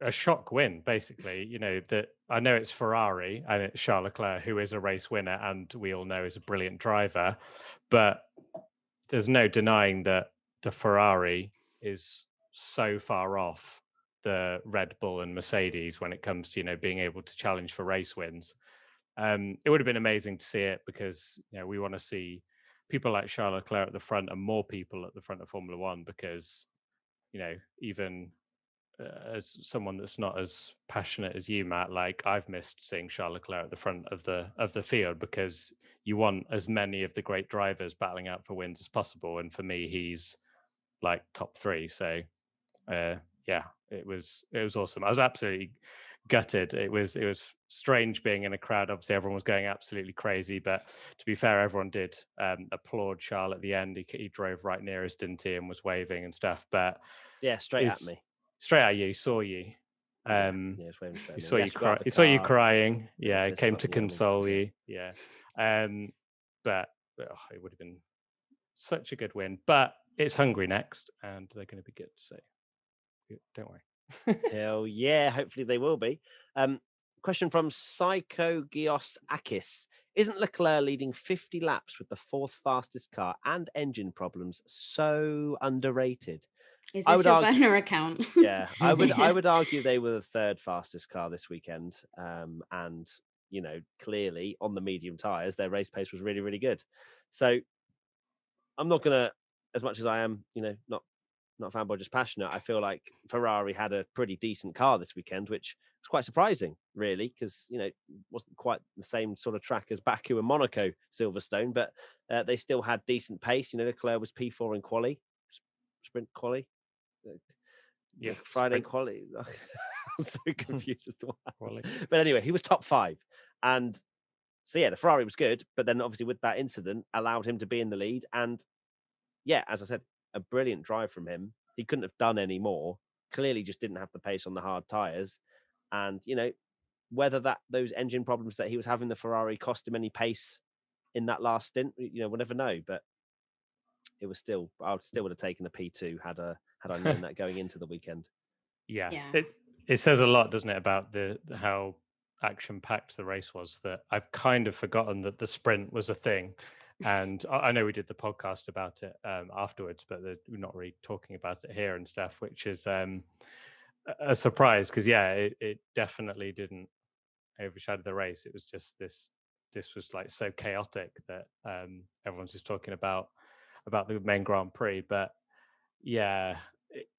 a shock win, basically. That I know it's Ferrari and it's Charles Leclerc, who is a race winner and we all know is a brilliant driver, but there's no denying that the Ferrari is so far off the Red Bull and Mercedes when it comes to being able to challenge for race wins. It would have been amazing to see it because we want to see people like Charles Leclerc at the front and more people at the front of Formula One, because even as someone that's not as passionate as you, Matt, like I've missed seeing Charles Leclerc at the front of the field, because you want as many of the great drivers battling out for wins as possible, and for me he's like top 3. So yeah, it was awesome. I was absolutely gutted. It was strange being in a crowd. Obviously everyone was going absolutely crazy, but to be fair, everyone did applaud Charles at the end. He drove right near us, didn't he, and was waving and stuff. But yeah, straight at me. Straight at you, saw you. Yeah, it's waving straight He at saw me. you cry. He saw you crying. Yeah, he came to got me, console you. Yeah, but it would have been such a good win. But it's Hungary next, and they're going to be good. So don't worry. Hell yeah! Hopefully they will be. Question from Psycho Gios Akis: Isn't Leclerc leading 50 laps with the 4th fastest car and engine problems so underrated? Is this your burner account? Yeah, I would argue they were the 3rd fastest car this weekend. And clearly on the medium tires, their race pace was really, really good. So I'm not gonna, as much as I am, not a fanboy, just passionate. I feel like Ferrari had a pretty decent car this weekend, which was quite surprising, really, because it wasn't quite the same sort of track as Baku and Monaco Silverstone, but they still had decent pace. Leclerc was P4 in quali, sprint quali. Yeah, Friday quality. I'm so confused as to what. But anyway, he was top 5, and so yeah, the Ferrari was good. But then obviously with that incident, allowed him to be in the lead. And yeah, as I said, a brilliant drive from him. He couldn't have done any more. Clearly, just didn't have the pace on the hard tires. And whether those engine problems that he was having, the Ferrari, cost him any pace in that last stint, we'll never know. But it was still, I still would have taken a P2 had I known that going into the weekend. Yeah. It says a lot, doesn't it, about how action-packed the race was, that I've kind of forgotten that the sprint was a thing. And I know we did the podcast about it afterwards, but we're not really talking about it here and stuff, which is a surprise, because it definitely didn't overshadow the race. It was just this was like so chaotic that everyone's just talking about the main Grand Prix. But yeah,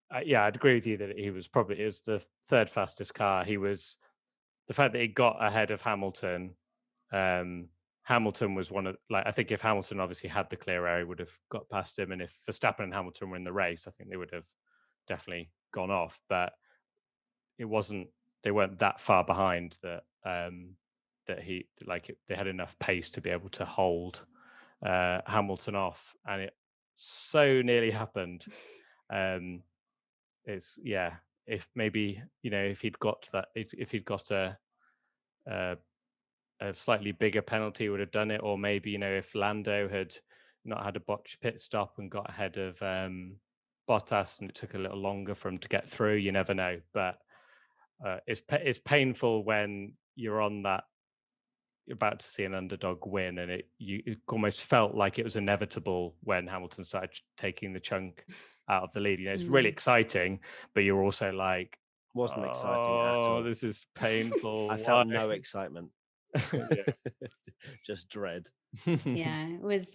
I'd agree with you that it was the 3rd fastest car. The fact that he got ahead of Hamilton. Hamilton was one of, I think if Hamilton obviously had the clear air, he would have got past him. And if Verstappen and Hamilton were in the race, I think they would have definitely gone off. But they weren't that far behind that they had enough pace to be able to hold Hamilton off, and it so nearly happened. If maybe if he'd got that, if he'd got a slightly bigger penalty, would have done it. Or maybe if Lando had not had a botched pit stop and got ahead of Bottas, and it took a little longer for him to get through, you never know. But it's painful when you're about to see an underdog win, and it almost felt like it was inevitable when Hamilton started taking the chunk out of the lead. It's really exciting, but you're also like, wasn't exciting at all. This is painful. I felt no excitement. Just dread. Yeah, it was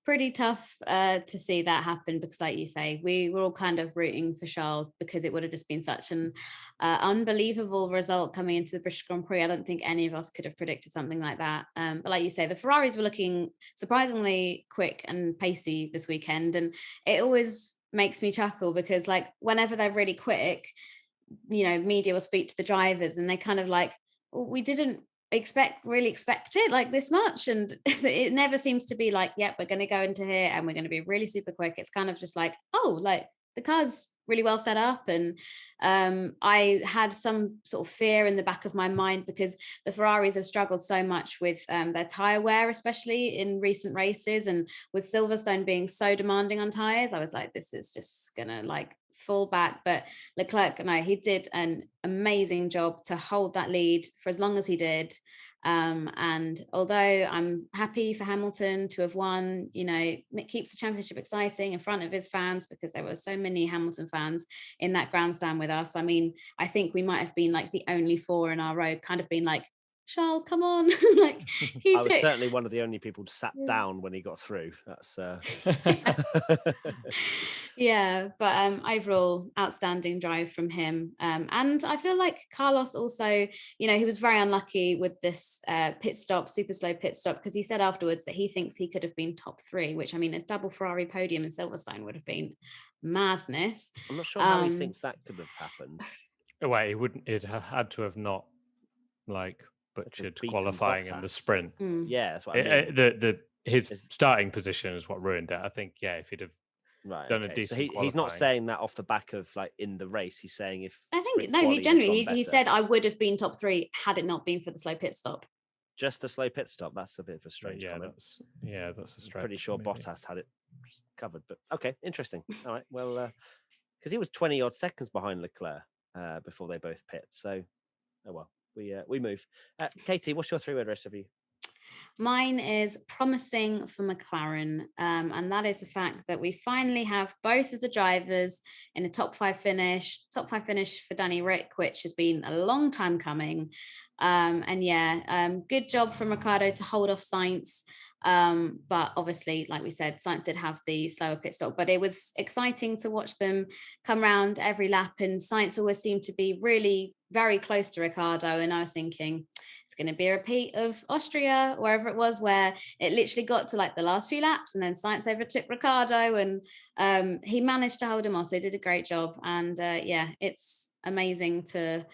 pretty tough to see that happen, because like you say, we were all kind of rooting for Charles, because it would have just been such an unbelievable result coming into the British Grand Prix. I don't think any of us could have predicted something like that. But like you say, the Ferraris were looking surprisingly quick and pacey this weekend, and it always makes me chuckle, because whenever they're really quick, media will speak to the drivers and they kind of well, we didn't really expect it like this much, and it never seems to be like, yep, we're going to go into here and we're going to be really super quick. It's kind of just like, oh, like the car's really well set up. And I had some sort of fear in the back of my mind because the Ferraris have struggled so much with their tire wear, especially in recent races, and with Silverstone being so demanding on tires, I was like, this is just gonna like fall back. But Leclerc, no, he did an amazing job to hold that lead for as long as he did. And although I'm happy for Hamilton to have won, you know, it keeps the championship exciting in front of his fans, because there were so many Hamilton fans in that grandstand with us. I mean, I think we might have been like the only 4 in our row, kind of been like, Charles, come on. Like, I was certainly one of the only people sat down when he got through. That's yeah, but overall outstanding drive from him. And I feel like Carlos also, you know, he was very unlucky with this pit stop, super slow pit stop, because he said afterwards that he thinks he could have been top 3, which, I mean, a double Ferrari podium in Silverstone would have been madness. I'm not sure how he thinks that could have happened. It had to have not like butchered Beaten qualifying in the sprint. Yeah, that's what I mean. His starting position is what ruined it. I think, yeah, if he'd have done a decent so he's not saying that off the back of like in the race. He's saying if I think no, he generally he said I would have been top 3 had it not been for the slow pit stop. Just the slow pit stop. That's a bit of a strange comment. That's a stretch. I'm pretty sure Bottas had it covered, but okay, interesting. All right, well, because he was 20 odd seconds behind Leclerc before they both pit. So, oh well, we move. Katie, what's your 3-word race review? Mine is promising for McLaren, and that is the fact that we finally have both of the drivers in a top 5 finish for Danny Rick, which has been a long time coming. And yeah, good job from Ricciardo to hold off Sainz. But obviously, like we said, Sainz did have the slower pit stop, but it was exciting to watch them come around every lap, and Sainz always seemed to be really very close to Ricciardo. And I was thinking, it's going to be a repeat of Austria, wherever it was, where it literally got to like the last few laps and then Sainz overtook Ricciardo, and he managed to hold him off. So he did a great job. And yeah, it's amazing to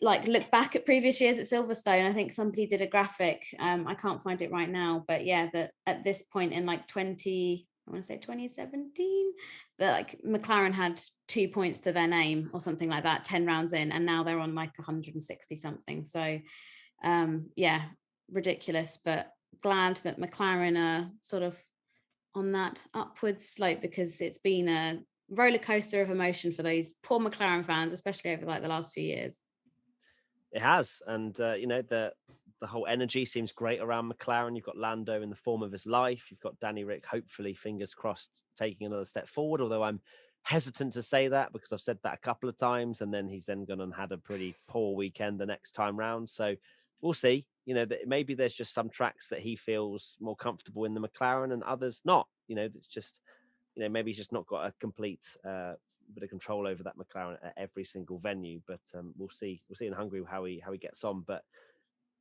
like look back at previous years at Silverstone. I think somebody did a graphic. I can't find it right now, but yeah, that at this point in like 2017, that like McLaren had 2 points to their name or something like that 10 rounds in, and now they're on like 160 something. So yeah, ridiculous, but glad that McLaren are sort of on that upward slope, because it's been a roller coaster of emotion for those poor McLaren fans, especially over like the last few years. It has, and you know, the whole energy seems great around McLaren. You've got Lando in the form of his life. You've got Danny Rick, hopefully, fingers crossed, taking another step forward. Although I'm hesitant to say that because I've said that a couple of times, and then he's then gone and had a pretty poor weekend the next time round. So we'll see. You know, that maybe there's just some tracks that he feels more comfortable in the McLaren and others not. You know, it's just, you know, maybe he's just not got a complete bit of control over that McLaren at every single venue. But we'll see. We'll see in Hungary how he gets on. But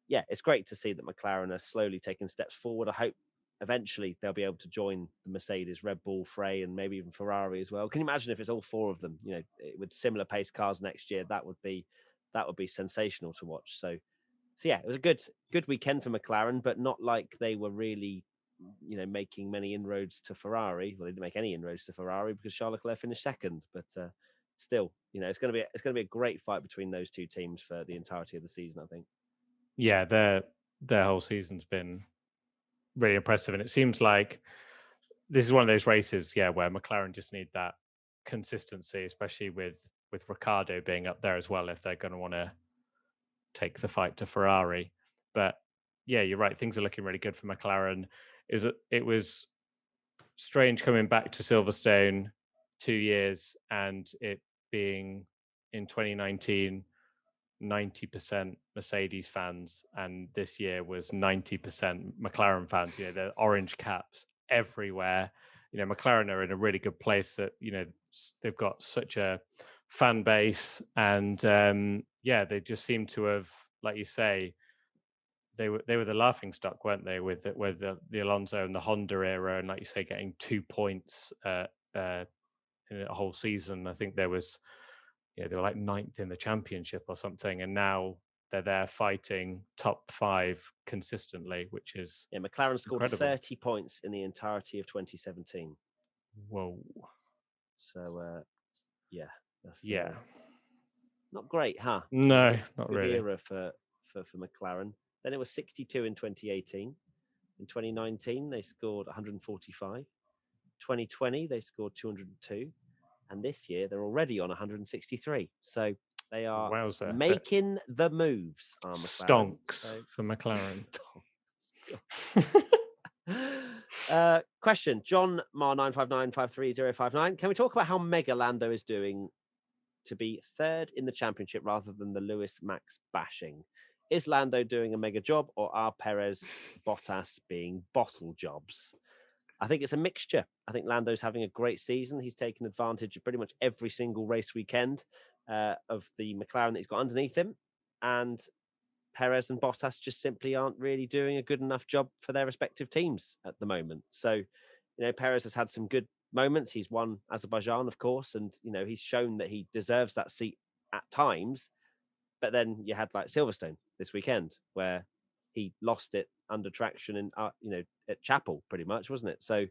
yeah, it's great to see that McLaren are slowly taking steps forward. I hope eventually they'll be able to join the Mercedes, Red Bull fray, and maybe even Ferrari as well. Can you imagine if it's all 4 of them? You know, with similar pace cars next year, that would be sensational to watch. So yeah, it was a good weekend for McLaren, but not like they were really, you know, making many inroads to Ferrari. Well, they didn't make any inroads to Ferrari because Charles Leclerc finished second. But still, you know, it's going to be a great fight between those two teams for the entirety of the season, I think. Yeah, their whole season's been really impressive, and it seems like this is one of those races, yeah, where McLaren just need that consistency, especially with Ricciardo being up there as well, if they're going to want to take the fight to Ferrari. But yeah, you're right, things are looking really good for McLaren. It was strange coming back to Silverstone 2 years and it being in 2019 90% Mercedes fans, and this year was 90% McLaren fans. You know, the orange caps everywhere. You know, McLaren are in a really good place that, you know, they've got such a fan base, and yeah, they just seem to have, like you say, they were the laughing stock, weren't they, with the Alonso and the Honda era, and like you say, getting 2 points in a whole season. I think there was, you know, they were like 9th in the championship or something, and now they're there fighting top 5 consistently, which is McLaren scored incredible. 30 points in the entirety of 2017. Whoa. So, that's not great, huh? No, not Good really. era for McLaren. Then it was 62 in 2018. In 2019, they scored 145. 2020, they scored 202. And this year, they're already on 163. So they are making the moves, are McLaren. Stonks for McLaren. Question, John Mar 959533059. Can we talk about how mega Lando is doing to be third in the championship rather than the Lewis Max bashing? Is Lando doing a mega job, or are Perez, Bottas being bottle jobs? I think it's a mixture. I think Lando's having a great season. He's taken advantage of pretty much every single race weekend of the McLaren that he's got underneath him. And Perez and Bottas just simply aren't really doing a good enough job for their respective teams at the moment. So, Perez has had some good moments. He's won Azerbaijan, of course, and, he's shown that he deserves that seat at times. But then you had like Silverstone this weekend where he lost it under traction and, at Chapel pretty much, wasn't it? So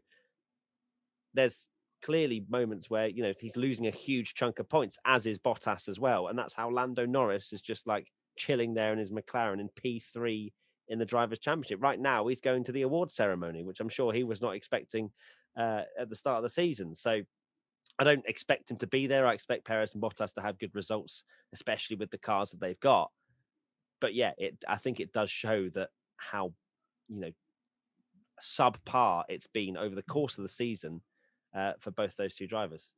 there's clearly moments where, he's losing a huge chunk of points, as is Bottas as well. And that's how Lando Norris is just like chilling there in his McLaren in P3 in the Drivers' Championship. Right now, he's going to the award ceremony, which I'm sure he was not expecting at the start of the season. So I don't expect him to be there. I expect Perez and Bottas to have good results, especially with the cars that they've got. But yeah, I think it does show that how, subpar it's been over the course of the season for both those two drivers.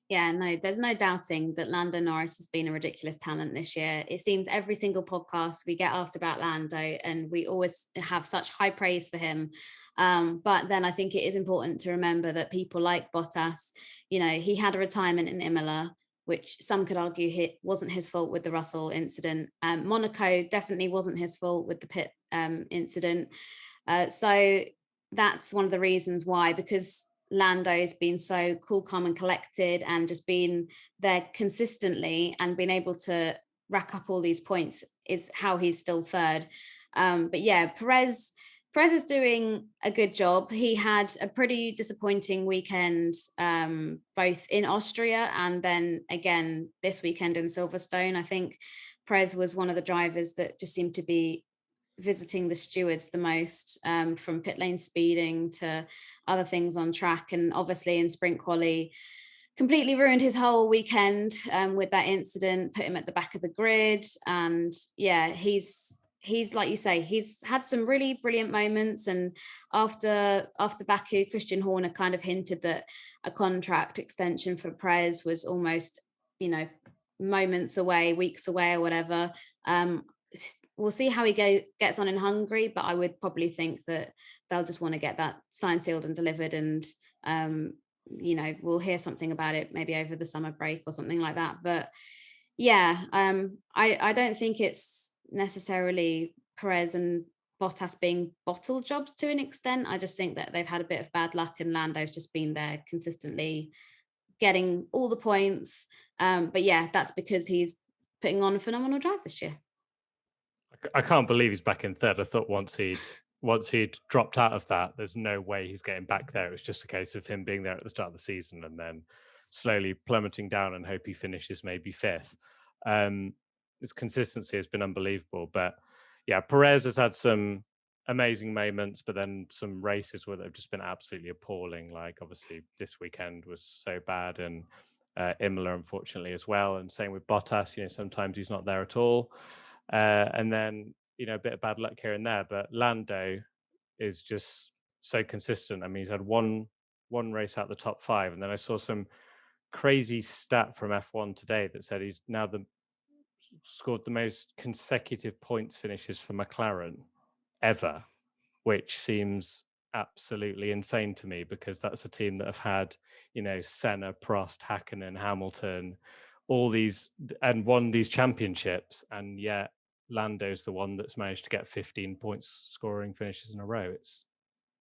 Yeah, no, there's no doubting that Lando Norris has been a ridiculous talent this year. It seems every single podcast we get asked about Lando, and we always have such high praise for him. But then I think it is important to remember that people like Bottas, he had a retirement in Imola, which some could argue wasn't his fault with the Russell incident. Monaco definitely wasn't his fault with the pit incident. So that's one of the reasons why, because Lando's been so cool, calm and collected and just been there consistently and been able to rack up all these points is how he's still third. But yeah, Perez is doing a good job. He had a pretty disappointing weekend, both in Austria and then again this weekend in Silverstone. I think Perez was one of the drivers that just seemed to be visiting the stewards the most, from pit lane speeding to other things on track. And obviously in sprint quali, completely ruined his whole weekend with that incident, put him at the back of the grid. And yeah, he's like you say, he's had some really brilliant moments. And after Baku, Christian Horner kind of hinted that a contract extension for Perez was almost, moments away, weeks away or whatever. We'll see how he gets on in Hungary, but I would probably think that they'll just want to get that signed, sealed and delivered. And, we'll hear something about it maybe over the summer break or something like that. But yeah, I don't think it's necessarily Perez and Bottas being bottle jobs to an extent. I just think that they've had a bit of bad luck and Lando's just been there consistently getting all the points. But yeah, that's because he's putting on a phenomenal drive this year. I can't believe he's back in third. I thought once he'd dropped out of that, there's no way he's getting back there. It's just a case of him being there at the start of the season and then slowly plummeting down and hope he finishes maybe fifth. His consistency has been unbelievable. But yeah, Perez has had some amazing moments, but then some races where they've just been absolutely appalling. Like obviously this weekend was so bad, and Imola unfortunately as well. And same with Bottas, sometimes he's not there at all. And then, a bit of bad luck here and there, but Lando is just so consistent. I mean, he's had one race out the top 5. And then I saw some crazy stat from F1 today that said he's now scored the most consecutive points finishes for McLaren ever, which seems absolutely insane to me because that's a team that have had, Senna, Prost, Hakkinen, Hamilton, all these, and won these championships, and yet Lando's the one that's managed to get 15 points scoring finishes in a row. It's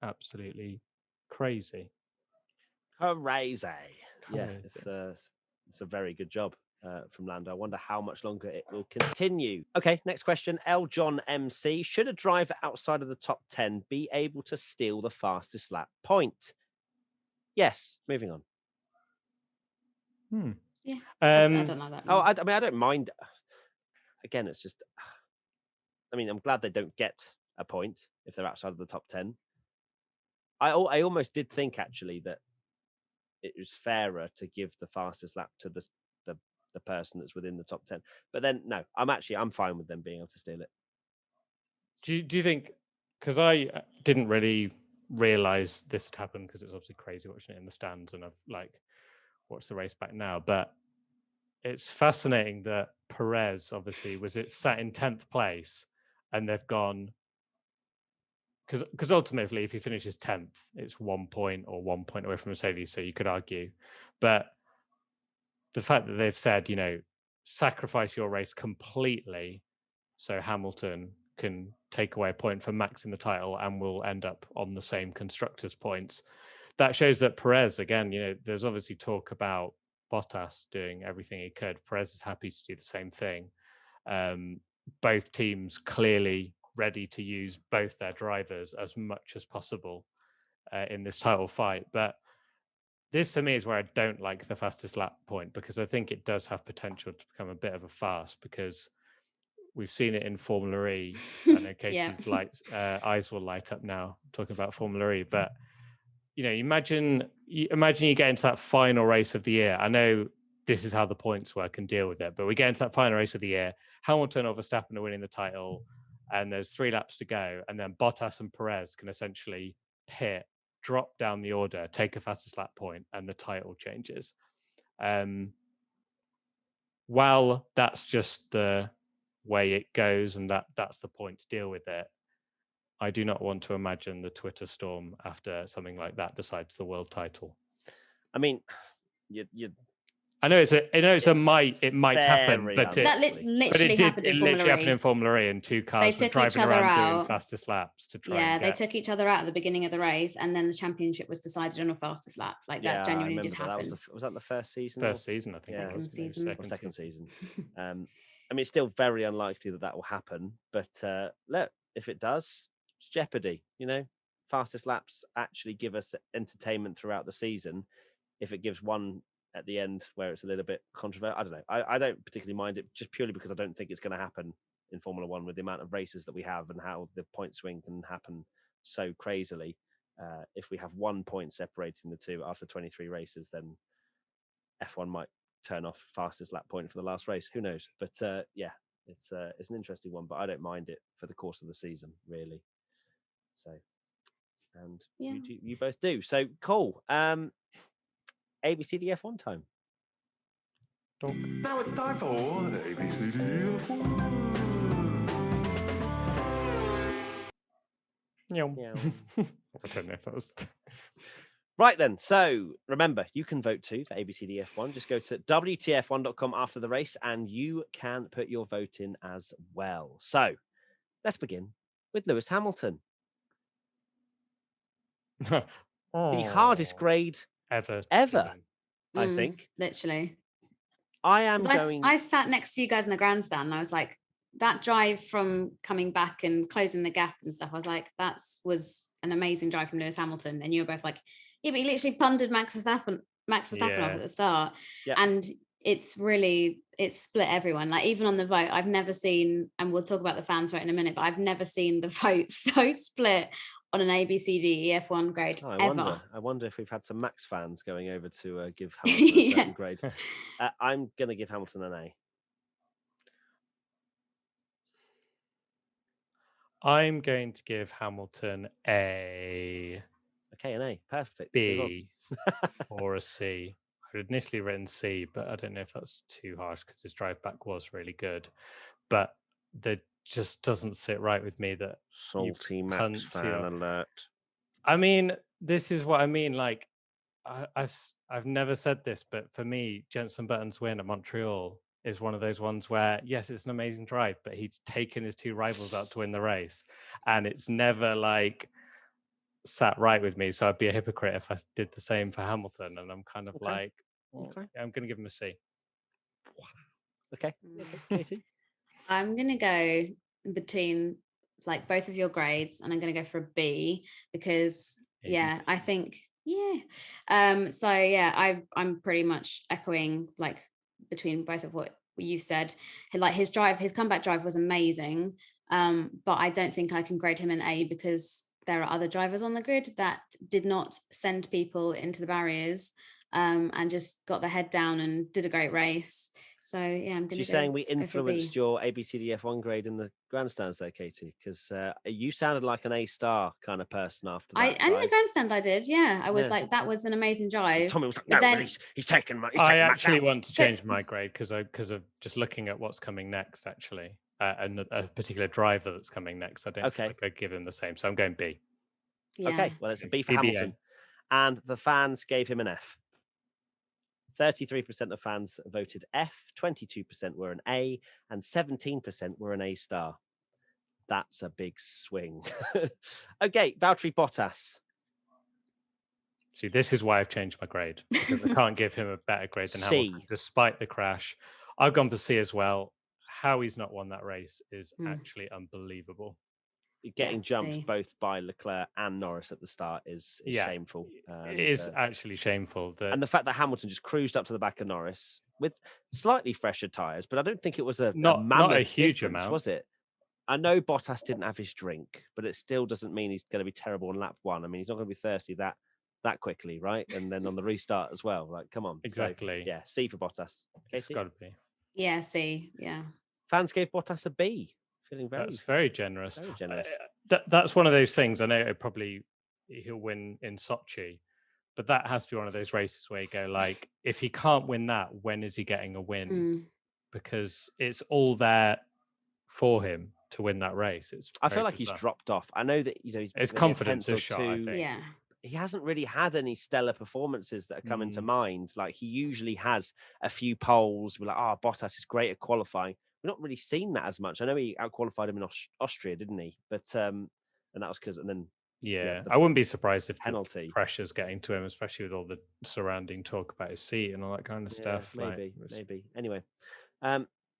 absolutely crazy. Yeah, it's it's a very good job from Lando. I wonder how much longer it will continue. Okay, next question. L. John MC. Should a driver outside of the top 10 be able to steal the fastest lap point? Yes. Moving on. Yeah, I don't know that. Oh, I mean, I don't mind. Again, it's just, I mean, I'm glad they don't get a point if they're outside of the top 10. I almost did think actually that it was fairer to give the fastest lap to the person that's within the top 10. But then no, I'm fine with them being able to steal it. Do you think, because I didn't really realize this had happened, because it's obviously crazy watching it in the stands, and I've like watched the race back now, but it's fascinating that Perez obviously sat in 10th place, and they've gone, because ultimately if he finishes 10th, it's 1 point or 1 point away from Mercedes, so you could argue. But the fact that they've said, sacrifice your race completely so Hamilton can take away a point for Max in the title and will end up on the same constructors' points, that shows that Perez, again, there's obviously talk about Bottas doing everything he could. Perez is happy to do the same thing. Both teams clearly ready to use both their drivers as much as possible in this title fight. But this, to me, is where I don't like the fastest lap point, because I think it does have potential to become a bit of a farce, because we've seen it in Formula E. I know Katie's eyes will light up now talking about Formula E, but imagine you get into that final race of the year. I know this is how the points work and deal with it, but we get into that final race of the year. Hamilton or Verstappen are winning the title, and there's 3 laps to go, and then Bottas and Perez can essentially pit, drop down the order, take a fastest lap point, and the title changes. While that's just the way it goes, and that's the point to deal with it, I do not want to imagine the Twitter storm after something like that decides the world title. I mean, I know it might happen, but that literally happened in Formula E, and 2 cars were driving around doing fastest laps to try. Yeah, they took each other out at the beginning of the race, and then the championship was decided on a fastest lap. That genuinely did happen. Was that the first season? First season, I think. Second season. I mean, it's still very unlikely that will happen, but look, if it does, it's jeopardy. Fastest laps actually give us entertainment throughout the season. If it gives one at the end where it's a little bit controversial, I don't know. I don't particularly mind it, just purely because I don't think it's going to happen in Formula One with the amount of races that we have and how the point swing can happen so crazily. If we have 1 point separating the two after 23 races, then F1 might turn off fastest lap point for the last race. Who knows? But it's an interesting one, but I don't mind it for the course of the season, really. So, and you both do. So cool. ABCDF1 time. Now it's time for ABCDF1. I don't know if that was... Right then, so remember, you can vote too for ABCDF1. Just go to WTF1.com after the race and you can put your vote in as well. So let's begin with Lewis Hamilton. The hardest grade ever, I think. Literally. I sat next to you guys in the grandstand and I was like, that drive from coming back and closing the gap and stuff, I was like, was an amazing drive from Lewis Hamilton. And you were both like, yeah, but he literally punted Max Verstappen off at the start. Yeah. And it's split everyone. Like, even on the vote, I've never seen, and we'll talk about the fans vote in a minute, but I've never seen the vote so split on an ABCDEF1 grade ever. I wonder if we've had some Max fans going over to give Hamilton a certain grade. I'm going to give Hamilton an A. I'm going to give Hamilton a... Okay, an A. Perfect. B or a C. I had initially written C, but I don't know if that's too harsh because his drive back was really good. But that just doesn't sit right with me that... Salty Max fan alert. I mean, this is what I mean. Like, I've never said this, but for me, Jenson Button's win at Montreal is one of those ones where, yes, it's an amazing drive, but he's taken his 2 rivals out to win the race. And it's never like sat right with me. So I'd be a hypocrite if I did the same for Hamilton. And I'm kind of like, Okay. I'm going to give him a C. Okay, Katie. I'm gonna go between like both of your grades, and I'm gonna go for a B because I think so I'm pretty much echoing like between both of what you said. Like his comeback drive was amazing, but I don't think I can grade him an A because there are other drivers on the grid that did not send people into the barriers and just got their head down and did a great race. So yeah, I'm going to She's saying we influenced your ABCDF1 grade in the grandstands there, Katie, because you sounded like an A-star kind of person after that. And in the grandstand I did, I was like, that was an amazing drive. And Tommy was like, no, he's taken my. I actually want to change my grade because of just looking at what's coming next. Actually, and a particular driver that's coming next. I don't feel like I give him the same, so I'm going B. Yeah. Okay, well it's a B for Hamilton, and the fans gave him an F. 33% of fans voted F, 22% were an A, and 17% were an A-star. That's a big swing. Okay, Valtteri Bottas. See, this is why I've changed my grade, because I can't give him a better grade than Hamilton, despite the crash. I've gone for C as well. How he's not won that race is actually unbelievable. Getting jumped both by Leclerc and Norris at the start is shameful. It is actually shameful. And the fact that Hamilton just cruised up to the back of Norris with slightly fresher tyres, but I don't think it was not a huge amount, was it? I know Bottas didn't have his drink, but it still doesn't mean he's going to be terrible on lap one. I mean, he's not going to be thirsty that quickly, right? And then on the restart as well. Like, come on. Exactly. So, C for Bottas. It's got to be. Yeah, C. Yeah. Fans gave Bottas a B. That's very generous. Very generous. That's one of those things. I know he'll win in Sochi, but that has to be one of those races where you go like, if he can't win that, when is he getting a win? Because it's all there for him to win that race. I feel like he's dropped off. I know that his confidence is shot. I think. Yeah. He hasn't really had any stellar performances that are coming to mind. Like he usually has a few poles. We're like, Bottas is great at qualifying. We've not really seen that as much. I know he outqualified him in Austria, didn't he? But and that was because I wouldn't be surprised if penalty the pressure's getting to him, especially with all the surrounding talk about his seat and all that kind of stuff. Maybe. Anyway,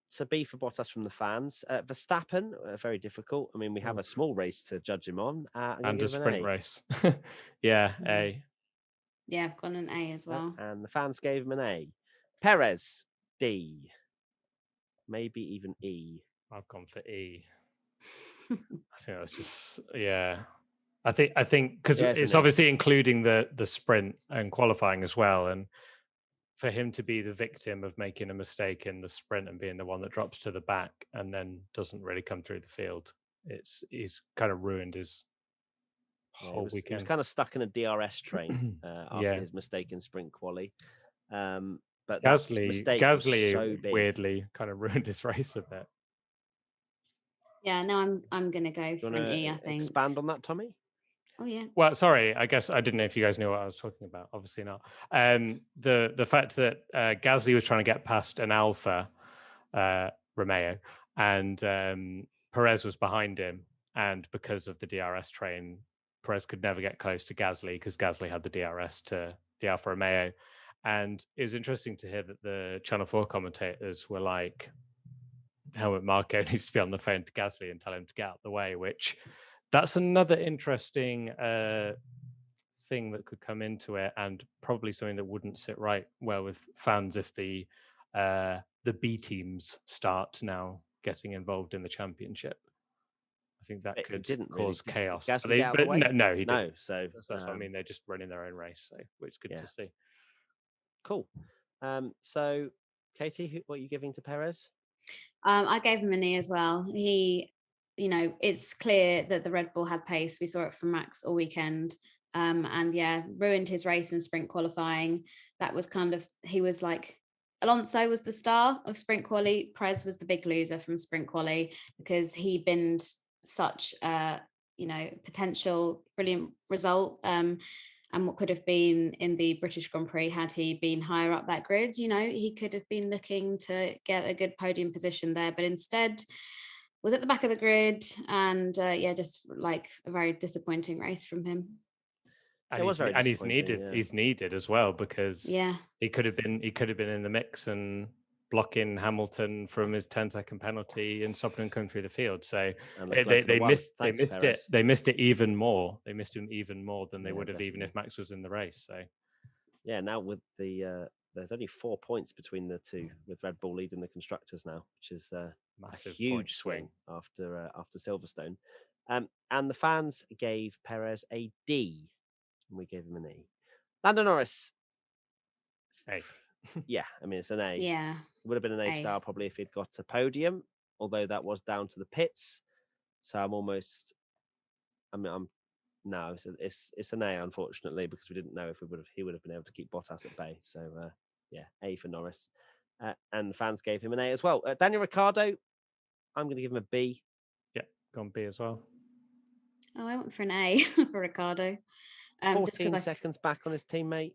so B for Bottas from the fans. Verstappen, very difficult. I mean, we have a small race to judge him on, and a sprint race. A. Yeah, I've gone an A as well. And the fans gave him an A. Perez, D. Maybe even E. I've gone for E. I think that's just I think because it's obviously including the sprint and qualifying as well, and for him to be the victim of making a mistake in the sprint and being the one that drops to the back and then doesn't really come through the field, he's kind of ruined his whole weekend. He was kind of stuck in a DRS train after his mistake in sprint quali. But Gasly so weirdly kind of ruined his race a bit. Yeah, no, I'm gonna go for an E, I think. Expand on that, Tommy? Oh yeah. Well, sorry, I guess I didn't know if you guys knew what I was talking about. Obviously not. The fact that Gasly was trying to get past an Alfa Romeo and Perez was behind him, and because of the DRS train, Perez could never get close to Gasly because Gasly had the DRS to the Alfa Romeo. And it was interesting to hear that the Channel 4 commentators were like, Helmut Marko needs to be on the phone to Gasly and tell him to get out of the way, which that's another interesting thing that could come into it, and probably something that wouldn't sit right well with fans if the B teams start now getting involved in the championship. I think that could cause chaos. No, he didn't. No, so that's what I mean. They're just running their own race, so which is good to see. Cool. So, Katie, what are you giving to Perez? I gave him an E as well. He, it's clear that the Red Bull had pace. We saw it from Max all weekend. And ruined his race in sprint qualifying. That was he was like, Alonso was the star of sprint quali. Perez was the big loser from sprint quali because he binned such potential brilliant result. And what could have been in the British Grand Prix had he been higher up that grid, he could have been looking to get a good podium position there, but instead was at the back of the grid and just like a very disappointing race from him. And It was very he's disappointing, needed. yeah. He's needed as well because Yeah. he could have been in the mix and blocking Hamilton from his 10-second penalty and stopping him coming through the field. So And Leclerc could have won. Thanks, missed Perez. it. They missed it even more. They missed him even more than they Yeah, would have even definitely. if Max was in the race. So Yeah, now with the there's only 4 points between the two, with Red Bull leading the constructors now, which is a massive huge point swing after Silverstone. And the fans gave Perez a D, and we gave him an E. Lando Norris, Hey, yeah, I mean it's an A. Yeah. It would have been an A A. star probably if he'd got a podium, although that was down to the pits. So I'm no, it's an A, unfortunately, because we didn't know if he would have been able to keep Bottas at bay. So yeah, A for Norris, and the fans gave him an A as well. Daniel Ricciardo, I'm going to give him a B. yeah, gone B as well. Oh, I went for an A for Ricardo. 14 seconds back on his teammate.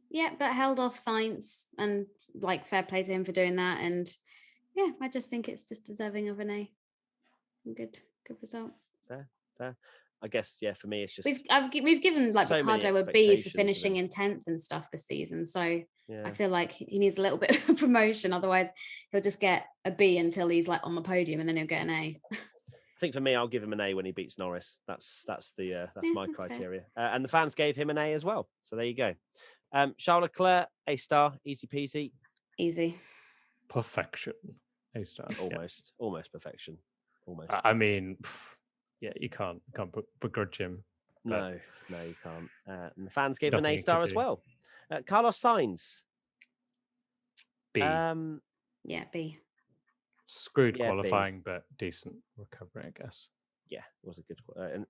Yeah, but held off Sainz, and like fair play to him for doing that. And yeah, I just think it's just deserving of an A. Good result. Fair. I guess, yeah, for me it's just we've given like so many Ricardo a B for expectations finishing of in 10th and stuff this season. So yeah. I feel like he needs a little bit of a promotion. Otherwise, he'll just get a B until he's like on the podium, and then he'll get an A. I think for me, I'll give him an A when he beats Norris. That's my that's criteria. And the fans gave him an A as well. So there you go. Charles Leclerc, A star, easy peasy. Easy. Perfection. A star. Almost perfection. Almost. I mean, yeah, you can't begrudge him. No, you can't. And the fans gave him an Nothing A you star could as do. well. Carlos Sainz. B. Yeah, B. Screwed yeah, qualifying, but decent recovery, I guess. Yeah, it was a good.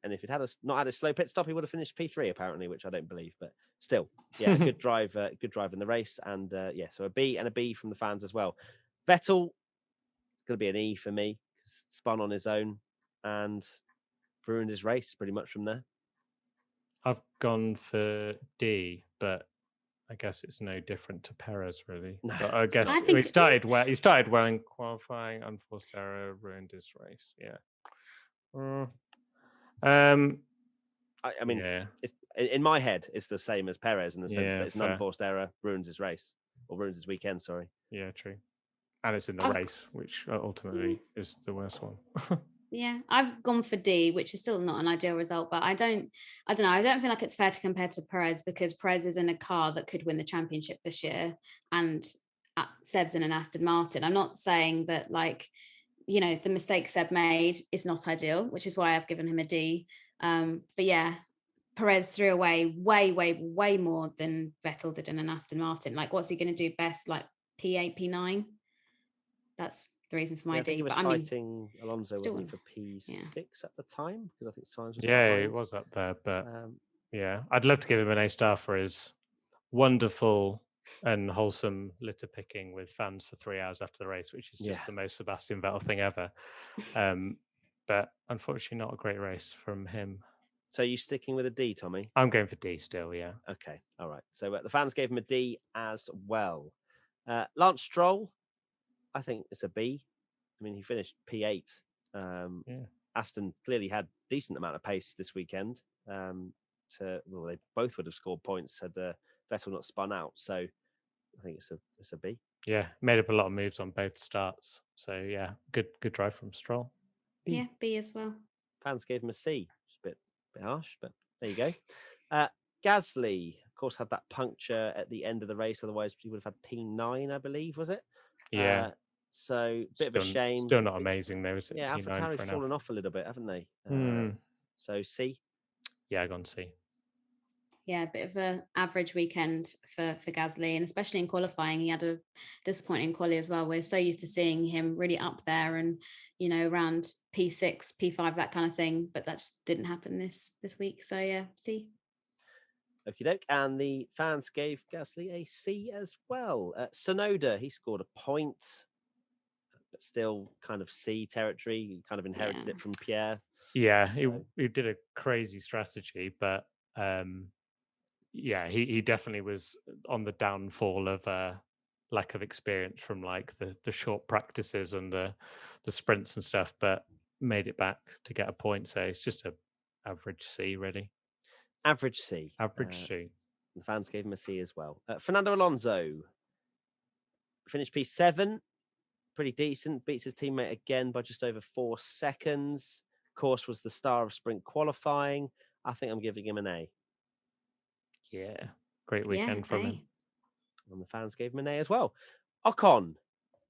And if it had not had a slow pit stop, he would have finished P3 apparently, which I don't believe. But still, yeah, good drive in the race, and yeah, so a B and a B from the fans as well. Vettel, going to be an E for me. Spun on his own and ruined his race pretty much from there. I've gone for D, but I guess it's no different to Perez, really. No, but I guess think- he started well. He started well in qualifying, unforced error, ruined his race. Yeah. I mean, yeah. it's in my head, it's the same as Perez in the sense Yeah, that it's an fair. unforced error, ruins his race or ruins his weekend. Sorry. Yeah, true. And it's in the race, which ultimately is the worst one. Yeah, I've gone for D, which is still not an ideal result, but I don't know. I don't feel like it's fair to compare to Perez because Perez is in a car that could win the championship this year, and Seb's in an Aston Martin. I'm not saying that the mistake Seb made is not ideal, which is why I've given him a D. But yeah, Perez threw away way more than Vettel did in an Aston Martin. Like, what's he going to do best? Like P8, P9? That's the reason for my I think D. he was But fighting Alonso, still wasn't he, for P6 at the time? Because I think Sainz was Yeah, behind. it was up there, but yeah, I'd love to give him an A star for his wonderful and wholesome litter picking with fans for 3 hours after the race, which is just the most Sebastian Vettel thing ever. But unfortunately, not a great race from him. So are you sticking with a D, Tommy? I'm going for D still, yeah. Okay, all right. So the fans gave him a D as well. Lance Stroll, I think it's a B. I mean, he finished P8. Aston clearly had decent amount of pace this weekend. They both would have scored points had Vettel not spun out. So I think it's a B. Yeah, made up a lot of moves on both starts. So yeah, good drive from Stroll. B. Yeah, B as well. Fans gave him a C. It's a bit harsh, but there you go. Gasly, of course, had that puncture at the end of the race. Otherwise, he would have had P9, I believe, was it? Yeah. So bit of a shame. Still not amazing though, is it? Yeah, P9 AlphaTauri's fallen off a little bit, haven't they? So C. Yeah, I gone C. Yeah, a bit of an average weekend for Gasly, and especially in qualifying, he had a disappointing quali as well. We're so used to seeing him really up there and around P6, P5, that kind of thing, but that just didn't happen this week. So yeah, C. Okie doke. And the fans gave Gasly a C as well. Tsunoda, he scored a point, but still kind of C territory. He kind of inherited it from Pierre. Yeah, he did a crazy strategy, but yeah, he definitely was on the downfall of lack of experience from like the short practices and the sprints and stuff, but made it back to get a point. So it's just a average C, really. Average C. Average C. The fans gave him a C as well. Fernando Alonso finished P7. Pretty decent. Beats his teammate again by just over 4 seconds. Course was the star of sprint qualifying. I think I'm giving him an A. Yeah. Great weekend from him. And the fans gave him an A as well. Ocon,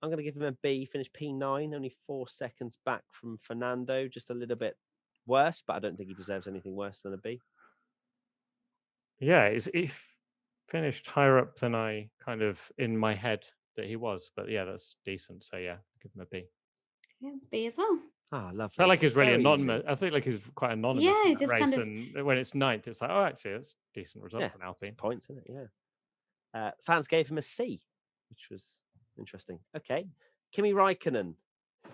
I'm going to give him a B. Finished P9, only 4 seconds back from Fernando. Just a little bit worse, but I don't think he deserves anything worse than a B. Yeah, he finished higher up than I kind of in my head that he was. But yeah, that's decent. So yeah, give him a B. Yeah, B as well. Ah, lovely. I felt like he's really So anonymous. easy. I think like he's quite anonymous Yeah, in that just race. kind of- And when it's ninth, it's like, oh, actually, that's a decent result Yeah, for an Alpine. Points, isn't it? Yeah. Fans gave him a C, which was interesting. Okay. Kimi Raikkonen,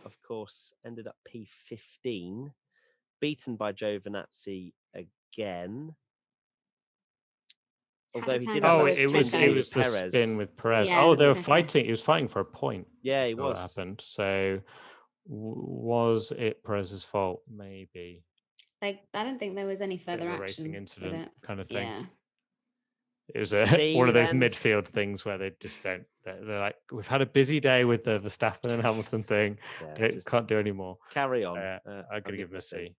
of course, ended up P15, beaten by Giovinazzi again. Although he did Oh, have that it was spin the with spin Perez. with Perez. Yeah, Oh, they were Checo. fighting. He was fighting for a point. Yeah, he What was. happened? So was it Perez's fault? Maybe. I don't think there was any Bit of further a action racing with incident it. kind of thing. Yeah. It was C one of those then. midfield things where they just don't. They're like, we've had a busy day with the Verstappen and Hamilton thing. Yeah, just Can't do any more. carry on. I'm going to give him a C.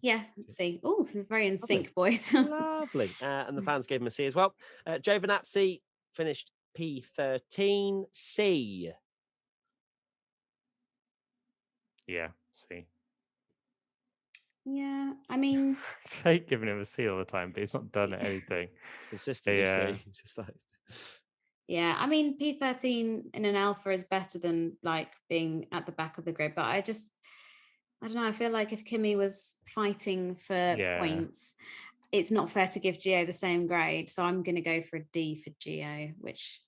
Yeah, C. Oh, very in sync, boys. Lovely. And the fans gave him a C as well. Giovinazzi finished P13. C. Yeah, C. Yeah, I mean, I hate giving him a C all the time, but he's not done anything. Consistently Yeah. C. Just like... yeah, I mean, P13 in an alpha is better than like being at the back of the grid. But I don't know. I feel like if Kimi was fighting for Yeah. points, it's not fair to give Gio the same grade. So I'm going to go for a D for Gio, which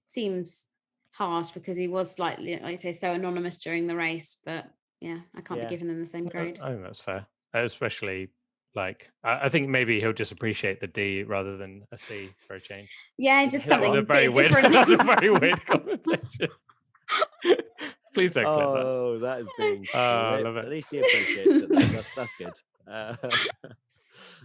seems harsh because he was slightly, like I say, so anonymous during the race. But yeah, I can't Yeah. be giving them the same grade. I think that's fair. Especially like, I think maybe he'll just appreciate the D rather than a C for a change. Yeah, just That was something a a very bit weird, different. that's a very weird conversation. Please don't clip that. Oh, that is being I clipped. love it. At least he appreciates it. Though. That's good.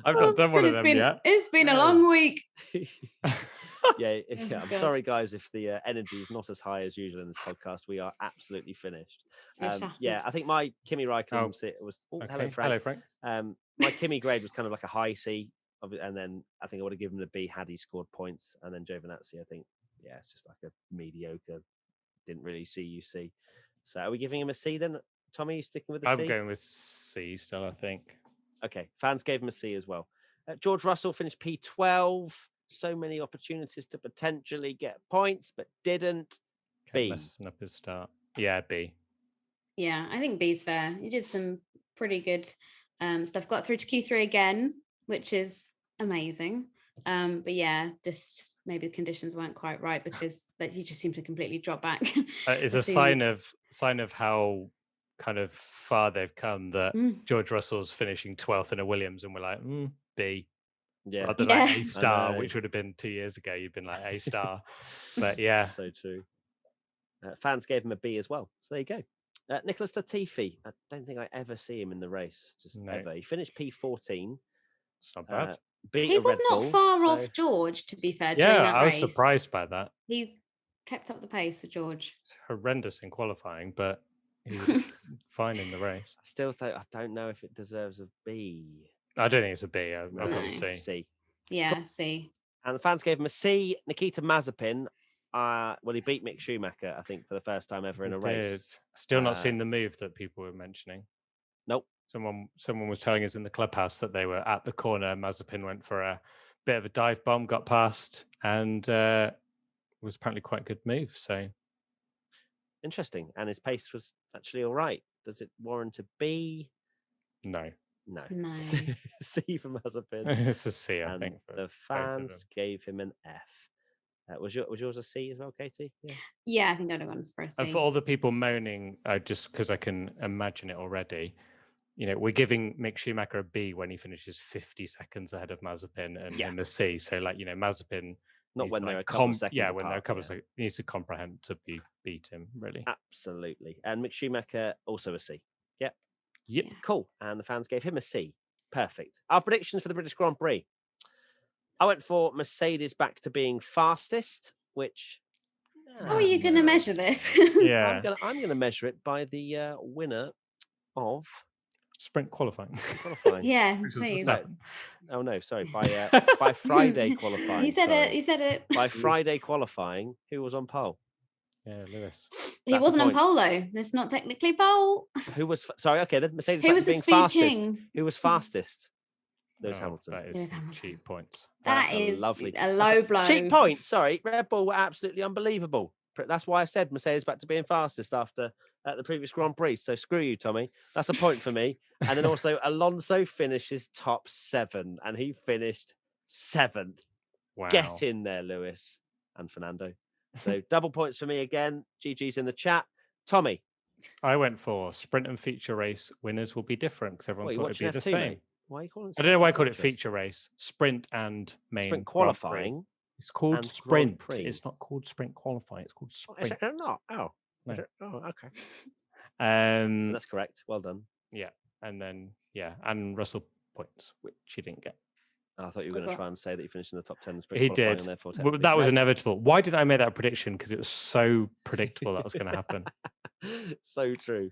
I've not done one of them yet. It's been a No. long week. yeah, Oh, I'm God. sorry, guys, if the energy is not as high as usual in this podcast. We are absolutely finished. We're Yeah, shattered. I think my Kimi Raikkonen Oh, sit was. Oh, Okay. hello, Frank. Hello, Frank. My Kimi grade was kind of like a high C, and then I think I would have given him a B had he scored points. And then Giovinazzi, I think, yeah, it's just like a mediocre. Didn't really see you see. So are we giving him a C then? Tommy, you sticking with the C? I'm going with C still, I think. Okay, fans gave him a C as well. George Russell finished P12. So many opportunities to potentially get points, but didn't. Kept B. messing up his start. Yeah, B. Yeah, I think B's fair. He did some pretty good stuff. Got through to Q3 again, which is amazing. But yeah, just maybe the conditions weren't quite right because that he just seemed to completely drop back. It's a as soon sign of how kind of far they've come that Mm. George Russell's finishing 12th in a Williams, and we're like, B. Yeah, Rather than like Yeah. A I star, know. which would have been 2 years ago. You've been like A star. But yeah, so true. Fans gave him a B as well. So there you go. Nicholas Latifi. I don't think I ever see him in the race. Just No. ever. He finished P14. it's not bad. Beat he a was Red not Bull, far so- off George, to be fair, during Yeah, that I was race. surprised by that. He kept up the pace for George. It's horrendous in qualifying, but he was fine in the race. I still think I don't know if it deserves a B. I don't think it's a B. I've No, got No. a C. C. Yeah, see. And the fans gave him a C. Nikita Mazepin. Well, he beat Mick Schumacher, I think, for the first time ever in He a race. did. Still not Uh, seen the move that people were mentioning. Nope. Someone was telling us in the clubhouse that they were at the corner. Mazepin went for a bit of a dive bomb, got past, and was apparently quite a good move. So Interesting. And his pace was actually all right. Does it warrant a B? no, No. No. C for Mazepin. it's a C, I And think. For the both of fans them. gave him an F. Was yours a C as well, Katie? Yeah. Yeah, I think I'd have gone for a C. And for all the people moaning, just because I can imagine it already, we're giving Mick Schumacher a B when he finishes 50 seconds ahead of Mazepin and Yeah. him a C. So, Mazepin. Not needs when to, they're like, a couple of seconds Yeah, when they're a apart, couple of yeah. seconds, he needs to comprehend to beat him, really. Absolutely. And Mick Schumacher, also a C. Yep. Yep. Yeah. Cool. And the fans gave him a C. Perfect. Our predictions for the British Grand Prix. I went for Mercedes back to being fastest, which How are you going to measure this? Yeah. I'm gonna measure it by the winner of Sprint qualifying. Yeah, Which was please. Verstappen. Oh no, sorry. By Friday qualifying. He said sorry. it. He said it. By Friday qualifying, who was on pole? Yeah, Lewis. He That's a wasn't on point. pole though. That's not technically pole. Who was sorry? Okay, the Mercedes Who back was to the being speed fastest. king? Who was fastest? Lewis Oh, Hamilton. that is Lewis some Hamilton. cheap points. That That's a is lovely a low blow. cheap point. Sorry, Red Bull were absolutely unbelievable. That's why I said Mercedes back to being fastest after at the previous Grand Prix. So screw you, Tommy. That's a point for me. And then also Alonso finishes top 7, and he finished 7th. Wow. Get in there, Lewis and Fernando. So double points for me again. GG's in the chat. Tommy. I went for sprint and feature race winners will be different because everyone What, you thought it'd be watching the F2, same. mate? Why are you calling it? I don't know why I sprint called it feature race? feature race, sprint and main Sprint Grand Prix. qualifying. It's called and Grand sprint. Prix. It's not called sprint qualifying. It's called Oh, is sprint. it not? Oh. No. Oh, okay. Um, That's correct. Well done. yeah, and then and Russell points, which he didn't get. Oh, I thought you were going to try and say that you finished in the top 10 in sprint He qualifying. did. And therefore Well, technically- that was No. inevitable. Why did I make that prediction? Because it was so predictable that was going to happen. So true.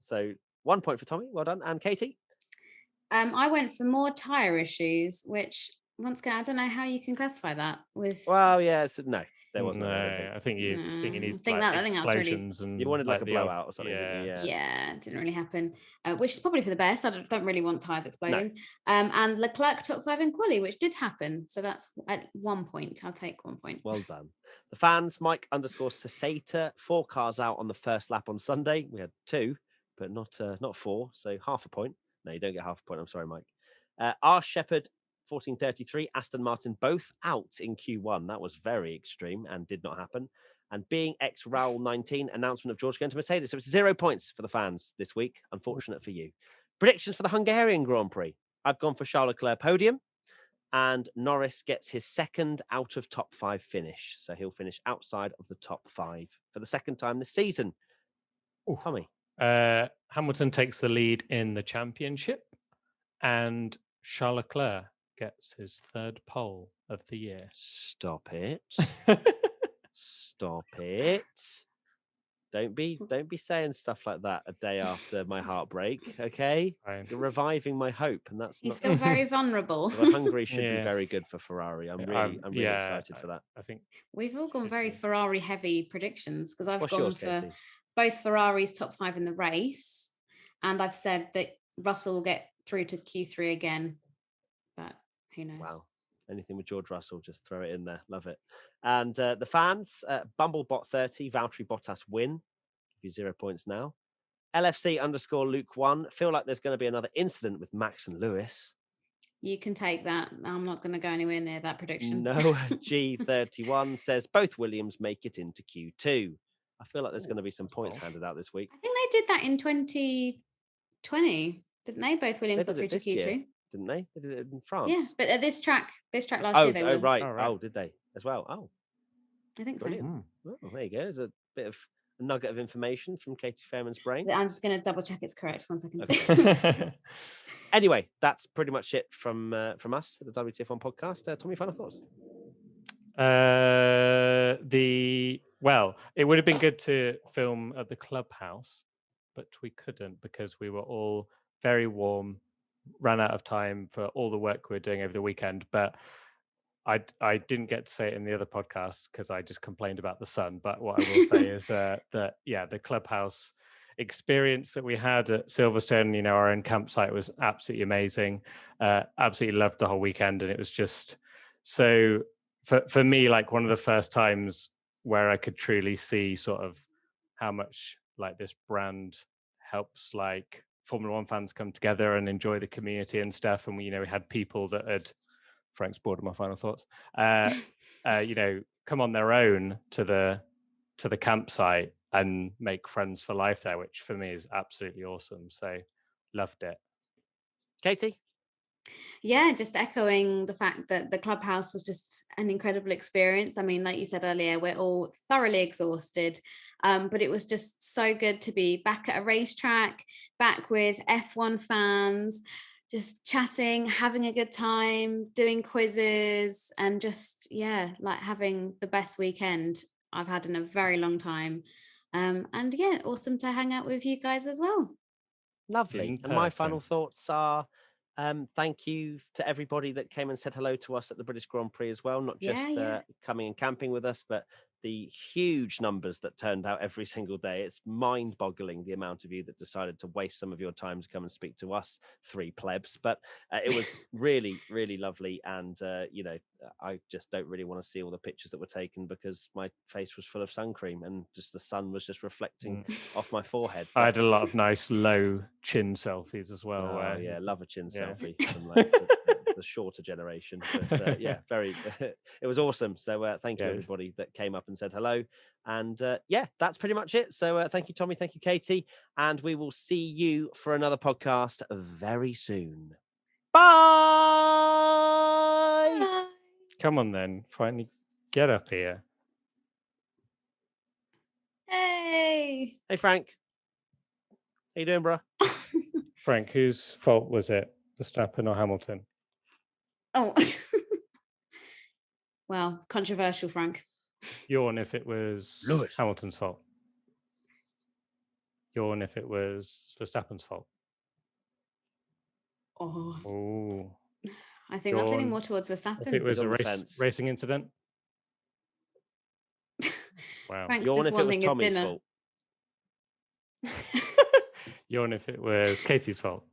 So 1 point for Tommy. Well done. And Katie? I went for more tyre issues, which once again, I don't know how you can classify that with. Well, yeah. No, there wasn't. No, I don't think. I think you need I think that's really- explosions and You wanted like a the old- blowout or something, didn't you? Yeah. Yeah, it didn't really happen, which is probably for the best. I don't really want tyres exploding. And Leclerc top 5 in quali, which did happen. So that's at 1 point. I'll take 1 point. Well done. The fans, Mike _Saseta, 4 cars out on the first lap on Sunday. We had 2, but not 4. So half a point. No, you don't get half a point. I'm sorry, Mike. R. Shepherd, 1433, Aston Martin, both out in Q1. That was very extreme and did not happen. And being ex Raul 19, announcement of George going to Mercedes. So it's 0 points for the fans this week. Unfortunate for you. Predictions for the Hungarian Grand Prix. I've gone for Charles Leclerc podium. And Norris gets his 2nd out of top 5 finish. So he'll finish outside of the top 5 for the 2nd time this season. Ooh. Tommy. Hamilton takes the lead in the championship, and Charles Leclerc gets his 3rd pole of the year. Stop it. Stop it. Don't be saying stuff like that a day after my heartbreak, okay? Fine. You're reviving my hope, and that's He's not. still very vulnerable. Well, Hungary should be Yeah. very good for Ferrari. I'm really excited for that. I think We've all gone Should very be. Ferrari heavy predictions because I've What's gone yours, for Katie? both Ferrari's top 5 in the race, and I've said that Russell will get through to Q3 again, but who knows? Wow. Anything with George Russell, just throw it in there. Love it. And the fans, Bumblebot 30, Valtteri Bottas win. Give you 0 points now. LFC _Luke 1. Feel like there's going to be another incident with Max and Lewis. You can take that. I'm not going to go anywhere near that prediction. No, G31 says both Williams make it into Q2. I feel like there's going to be some points handed out this week. I think they did that in 2020, didn't they? Both Williams They got did through it to this Q2. year, didn't they? They did it in France. Yeah, but at this track last Oh, year they were. right. Oh, right. Oh, did they as well? Oh, I think so. brilliant. Oh, there you go. There's a bit of a nugget of information from Katie Fairman's brain. I'm just going to double check it's correct. 1 second. Okay. Anyway, that's pretty much it from us at the WTF1 podcast. Tommy, final thoughts? It would have been good to film at the clubhouse, but we couldn't because we were all very warm, ran out of time for all the work we were doing over the weekend. But I didn't get to say it in the other podcast because I just complained about the sun. But what I will say is that the clubhouse experience that we had at Silverstone, our own campsite, was absolutely amazing. Absolutely loved the whole weekend, and it was just so for me, like one of the first times where I could truly see sort of how much like this brand helps like Formula One fans come together and enjoy the community and stuff. And we had people that had, Frank's bored of my final thoughts, come on their own to the campsite and make friends for life there, which for me is absolutely awesome. So loved it. Katie? Yeah, just echoing the fact that the clubhouse was just an incredible experience. I mean, like you said earlier, we're all thoroughly exhausted, but it was just so good to be back at a racetrack, back with F1 fans, just chatting, having a good time, doing quizzes, and just, like having the best weekend I've had in a very long time. And yeah, awesome to hang out with you guys as well. Lovely. In And my final person. thoughts are thank you to everybody that came and said hello to us at the British Grand Prix as well, not just coming and camping with us, but the huge numbers that turned out every single day. It's mind-boggling the amount of you that decided to waste some of your time to come and speak to us, three plebs. But it was really, really lovely. And, I just don't really want to see all the pictures that were taken because my face was full of sun cream and just the sun was just reflecting off my forehead. I had a lot of nice low chin selfies as well. Oh, yeah, love a chin Yeah. selfie from like the shorter generation. But very, it was awesome. So thank you, everybody that came up and said hello. And that's pretty much it. So thank you, Tommy. Thank you, Katie. And we will see you for another podcast very soon. Bye. Bye. Come on then, finally get up here. Hey. Hey, Frank. How you doing, bro? Frank, whose fault was it? Verstappen or Hamilton? Oh. Well, controversial, Frank. Yawn if it was Lewis. Hamilton's fault. Yawn if it was Verstappen's fault. Oh. Oh. I think that's leaning Yawn more towards Verstappen. if it was He's a on the fence. racing incident. Wow. Frank's Yawn just if it was wanting his Tommy's dinner. fault. Yawn if it was Katie's fault.